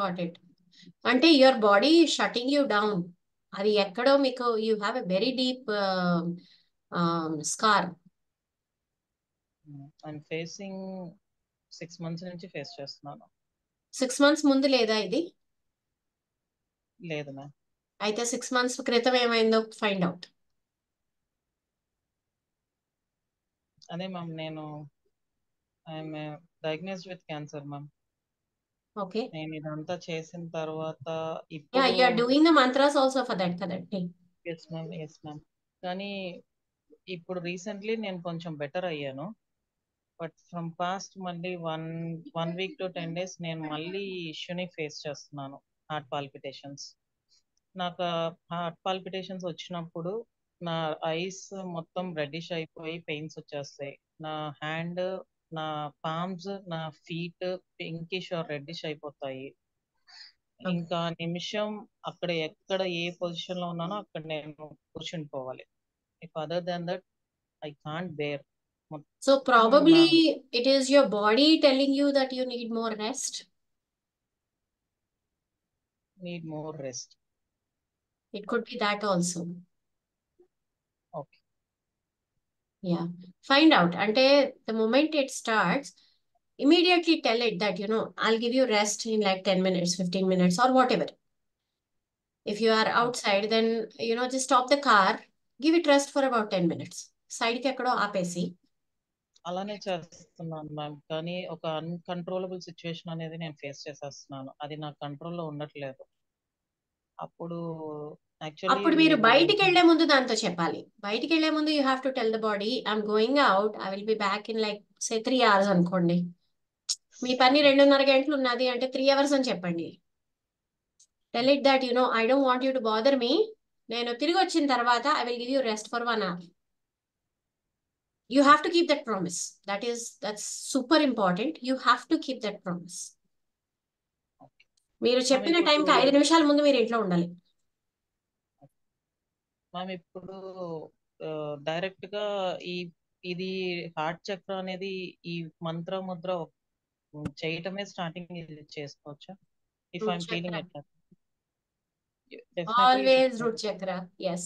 Got it. అంటే your body shutting you down. అది ఎక్కడో మీకు you have a very deep scar. I'm facing 6 months నుంచి ఫేస్ చేస్తున్నాను. 6 months ముందు లేదా ఇది? లేదు మ్యామ్. అయితే 6 months క్రితం ఏమైందో ఫైండ్ అవుట్. అదే మ్యామ్, నేను I'm diagnosed with cancer ma'am. Okay. నేను ఇదంతా చేసిన తర్వాత యా, ఇప్పుడు you are doing the mantras also for that కదండి. Yes ma'am. కానీ ఇప్పుడు రీసెంట్లీ నేను కొంచెం బెటర్ అయ్యాను. బట్ ఫ్రమ్ పాస్ట్ మళ్ళీ వన్ వీక్ టు 10 days నేను మళ్ళీ ఇష్యూని ఫేస్ చేస్తున్నాను. Heart palpitations. నాకు హార్ట్ పాల్పిటేషన్స్ వచ్చినప్పుడు నా ఐస్ మొత్తం రెడ్డిష్ అయిపోయి పెయిన్స్ వచ్చేస్తాయి. నా హ్యాండ్, నా పామ్స్, నా ఫీట్ పింకిష్ ఆర్ రెడ్డిష్ అయిపోతాయి. ఇంకా నిమిషం అక్కడ ఎక్కడ ఏ పొజిషన్ లో ఉన్నానో అక్కడ నేను కూర్చుని పోవాలి. If other than that I can't bear. So probably it is your body telling you that you need more rest. Need more rest. It could be that also. Okay. Yeah. Find out. And the moment it starts, immediately tell it that, I'll give you rest in like 10 minutes, 15 minutes, or whatever. If you are outside, then, just stop the car, give it rest for about 10 minutes. Side ki ekkado aapesi. అలానే చేస్తున్నాను ma'am. కానీ ఒక uncontrollable situation అనేది నేను face చేసేస్తున్నాను. అది నా కంట్రోల్లో ఉండట్లేదు. అప్పుడు అప్పుడు మీరు బయటికి వెళ్లే ముందు దాంతో చెప్పాలి. బయటికి వెళ్లే ముందు you have to tell the body, I'm going out, I will be back in like say 3 hours అనుకోండి. మీ పని 2.5 గంటలు ఉన్నది అంటే 3 hours అని చెప్పండి. Tell it that I don't want you to bother me. నేను తిరిగి వచ్చిన తర్వాత I will give you rest for 1 hour. You have to keep that promise. That's super important. You have to keep that promise. మీరు చెప్పిన టైంకి 5 నిమిషాల ముందు మీరు ఇంట్లో ఉండాలి. మ్యామ్ ఇప్పుడు డైరెక్ట్ గా ఇది హార్ట్ చక్ర అనేది ఈ మంత్ర ముద్ర చేయటమే స్టార్టింగ్ చేసుకోవచ్చా? If I'm feeling at Always root chakra. Yes.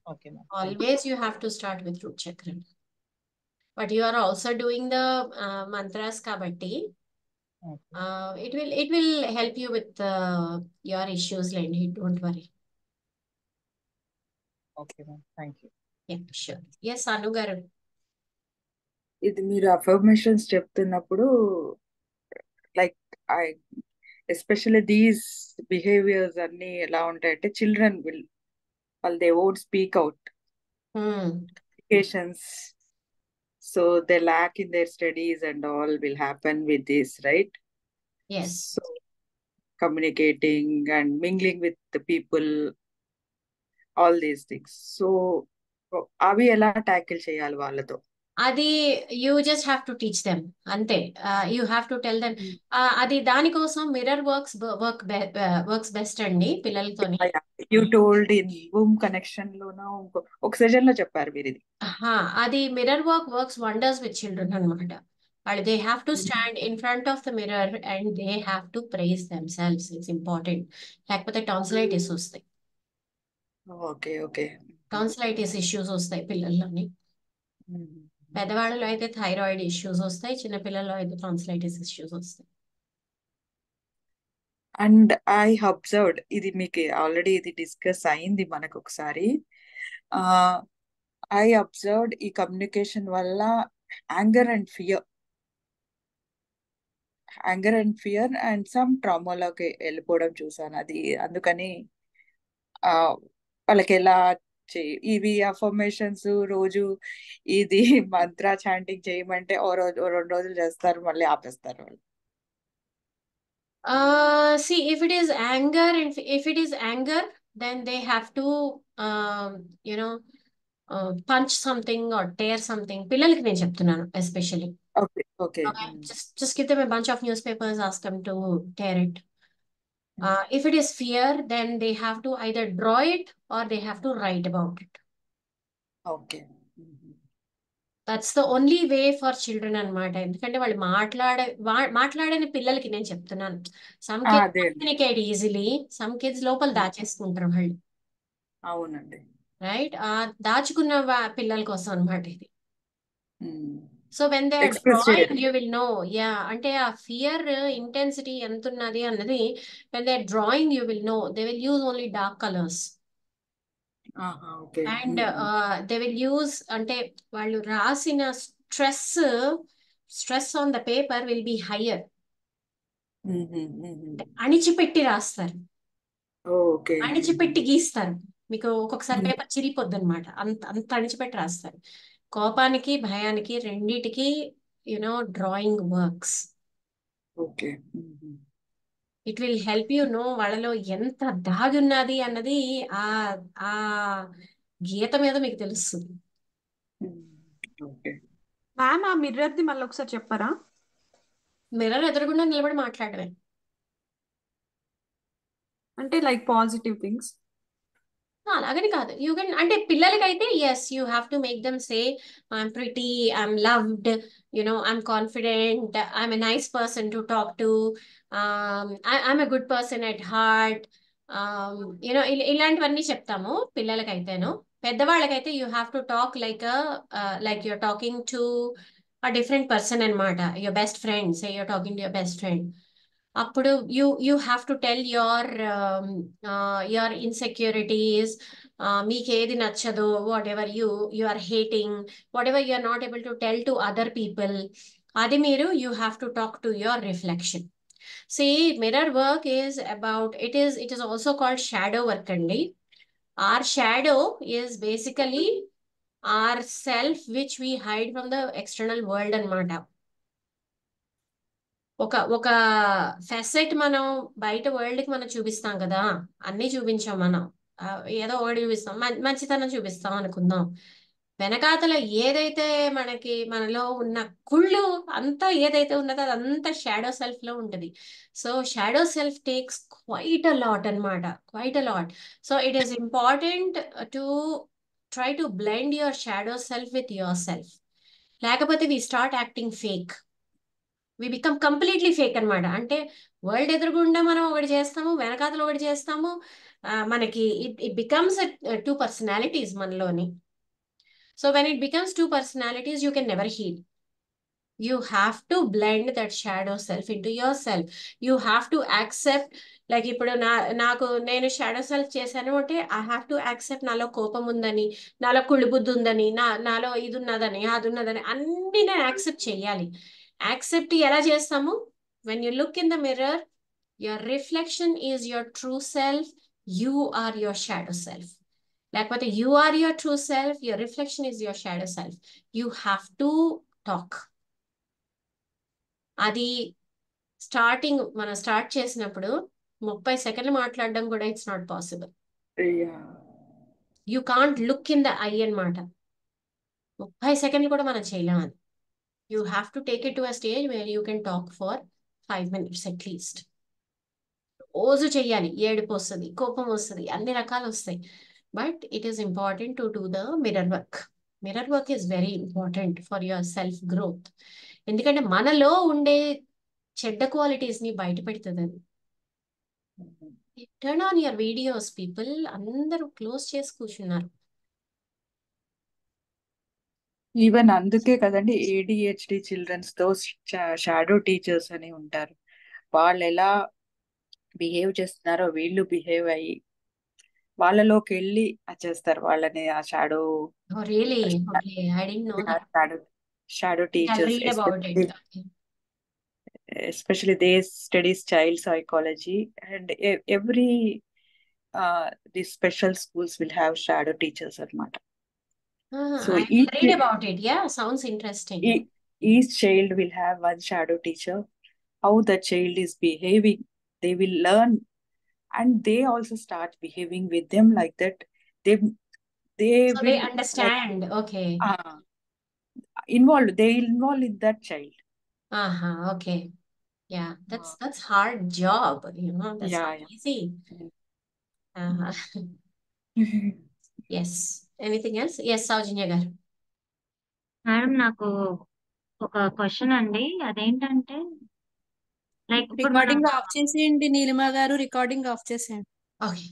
Okay, ma'am. Always you have to start with root chakra. But you are also doing the mantras kabatti. It will help you with your issues, Lenny. Don't worry. Okay, ma'am. Thank you. Yeah, sure. Yes, Anu garu. ఇది మీరు affirmations చెప్తున్నప్పుడు like I especially these behaviours అన్ని ఎలా ఉంటాయంటే children వాళ్ళు they won't speak out communications, so they lack in their studies and all will happen with this, right? Yes. So communicating and mingling with the people, all these things. So అవి ఎలా tackle చేయాలి వాళ్ళతో? అది you just have to teach them అంతే. You have to tell them. అది దానికోసం mirror works best అండి పిల్లలతోని. You told in room connection లోనో ఒక సెషన్ లో చెప్పారు మీరు ఇది. అది mirror works wonders with children అనమాట. వాళ్ళు they have to stand in front of the mirror and they have to praise themselves. It's important. లేకపోతే టాన్సిలైటిస్ వస్తాయి. ఓకే. టాన్సిలైటిస్ ఇష్యూస్ వస్తాయి పిల్లల్లోని. పెద్దవాళ్ళలో అయితే థైరాయిడ్ ఇష్యూస్ వస్తాయి, చిన్నపిల్లల్లో అయితే టాన్సిలైటిస్ ఇష్యూస్ వస్తాయి. అండ్ ఐ అబ్జర్వ్డ్, ఇది మీకు ఆల్రెడీ ఇది డిస్కస్ అయింది మనకు ఒకసారి. ఐ అబ్జర్వ్డ్ ఈ కమ్యూనికేషన్ వల్ల anger and fear and some ట్రామాలోకి వెళ్ళిపోవడం చూసాను. అది అందుకని వాళ్ళకి ఎలా ఇవి అఫర్మేషన్స్ రోజు ఇది మంత్ర చాంటింగ్ చేయమంటే ఓ 2 రోజులు చేస్తారు, మళ్ళీ ఆపేస్తారు వాళ్ళు. See, if it is anger, then they have to, punch something or tear something, పిల్లలకి నేను చెప్తున్నాను especially. Okay. Just give them a bunch of newspapers, ask them to tear it. If it is fear, then they have to either draw it or they have to write about it. Okay. That's the only way for children అన్నమాట. ఎందుకంటే వాళ్ళు మాట్లాడని పిల్లలకి నేను చెప్తున్నాను. Some kids అదే communicate easily, some kids లోపల దాచేసుకుంటారు వాళ్ళు, అవునండి. రైట్? దాచుకున్న పిల్లల కోసం అన్నమాట ఇది. So when they are express drawing చేయడం. You will know. యా, అంటే ఆ ఫియర్ ఇంటెన్సిటీ ఎంత ఉన్నది అన్నది when they are drawing you will know. They will use only dark colours okay. And they will use, అంటే వాళ్ళు రాసిన stress on the paper will be higher. అణిచిపెట్టి రాస్తారు, ఓకే. అణిచిపెట్టి గీస్తారు. మీకు ఒక్కొక్కసారి పేపర్ చిరిగిపోద్ది అనమాట, అంత అణిచిపెట్టి రాస్తారు. కోపానికి భయానికి రెండిటికి drawing works. Okay. It will help you know వాళ్ళలో ఎంత దాగి ఉన్నది అన్నది ఆ ఆ గీత మీద మీకు తెలుస్తుంది. ఓకే. మ్యామ్ ఆ మిర్రర్ది మళ్ళీ ఒకసారి చెప్పారా? మిర్రర్ ఎదురుగుండా నిలబడి మాట్లాడమే. అంటే లైక్ పాజిటివ్ థింగ్స్. అలాగని కాదు, యూ కెన్, అంటే పిల్లలకైతే yes you have to make them say I'm pretty, I'm loved, I'm confident, I'm a nice person to talk to, I'm a good person at heart, ఇలాంటివన్నీ చెప్తాము పిల్లలకైతేను. పెద్దవాళ్ళకైతే you have to talk like you're talking to a different person అనమాట. Your best friend, say you're talking to your best friend. అప్పుడు you have to tell your insecurities, మీకు ఏది నచ్చదు, whatever you are hating, whatever you are not able to tell to other people, అది మీరు you have to talk to your reflection. See, mirror work is about, it is also called shadow work అండి. Our shadow is basically our self which we hide from the external world అన్నమాట. ఒక facet మనం బయట world కి మనం చూపిస్తాం కదా, అన్ని చూపించాం మనం. ఏదో ఒకటి చూపిస్తాం, మంచితనం చూపిస్తాం అనుకుందాం. వెనకాతల ఏదైతే మనలో ఉన్న కుళ్ళు అంతా ఏదైతే ఉన్నదో అదంతా షాడో సెల్ఫ్ లో ఉంటది. So shadow self takes quite a lot అన్నమాట, quite a lot. So it is important to try to blend your shadow self with your self. లేకపోతే we start acting fake, we become completely fake అన్నమాట. అంటే world ఎదురుగుండా మనం ఒకటి చేస్తాము, వెనకాతలు ఒకటి చేస్తాము. మనకి ఇట్ బికమ్స్ టూ పర్సనాలిటీస్ మనలోని. So when it becomes two personalities you can never heal. You have to blend that shadow self into yourself. You have to accept, like ఇప్పుడు నేను షాడో సెల్ఫ్ చేశాను అంటే ఐ హ్యావ్ టు యాక్సెప్ట్ నాలో కోపం ఉందని, నాలో కుళ్ళు బుద్ధి ఉందని, నాలో ఇది ఉన్నదని, అది ఉన్నదని, అన్ని నేను యాక్సెప్ట్ చేయాలి. యాక్సెప్ట్ ఎలా చేస్తాము? When you look in the mirror, your reflection is your true self, you are your shadow self. లేకపోతే you are your true self, your reflection is your shadow self. You have to talk. అది మనం start చేసినప్పుడు 30 సెకండ్లు మాట్లాడడం కూడా it's not possible. You can't look in the eye అన్నమాట. 30 సెకండ్లు కూడా మనం చేయలేం అది. You have to take it to a stage where you can talk for 5 minutes at least. రోజు చెయ్యాలి. ఏడుపు వస్తుంది, కోపం వస్తుంది, అన్ని రకాలు వస్తాయి. But it is important to do the mirror work. Mirror work is very important for your self growth. ఎందుకంటే మనలో ఉండే చెడ్డ క్వాలిటీస్ ని బయట పెడుతుంది అది. Turn on your videos people. అందరూ క్లోజ్ చేసి కూర్చున్నారు. ఈవెన్ అందుకే కదండి ADHD చిల్డ్రన్స్ తో షాడో టీచర్స్ అని ఉంటారు. వాళ్ళు ఎలా బిహేవ్ చేస్తున్నారో వీళ్ళు బిహేవ్ అయ్యి వాళ్ళలోకి వెళ్ళి చేస్తారు వాళ్ళని. ఆ shadow Oh, really? Okay, I didn't know that. Shadow I'll teachers read about it. Okay. especially they studies child psychology, and every these special schools will have shadow teachers అన్నమాట. So I will read about it. Yeah, sounds interesting. each child will have one shadow teacher. How the child is behaving, they will learn, and they also start behaving with them like that. they So they will understand. Okay. involved, they involve in that child. Okay. Yeah, that's hard job, that's Yeah, not easy. Yes. Anything else? Yes, Saujanya garu. Madam నాకు ఒక question అండి. అదేంటంటే like ఇప్పుడు మనం recording of చేసేయండి, నీలిమా గారు recording of చేసేయండి. Okay.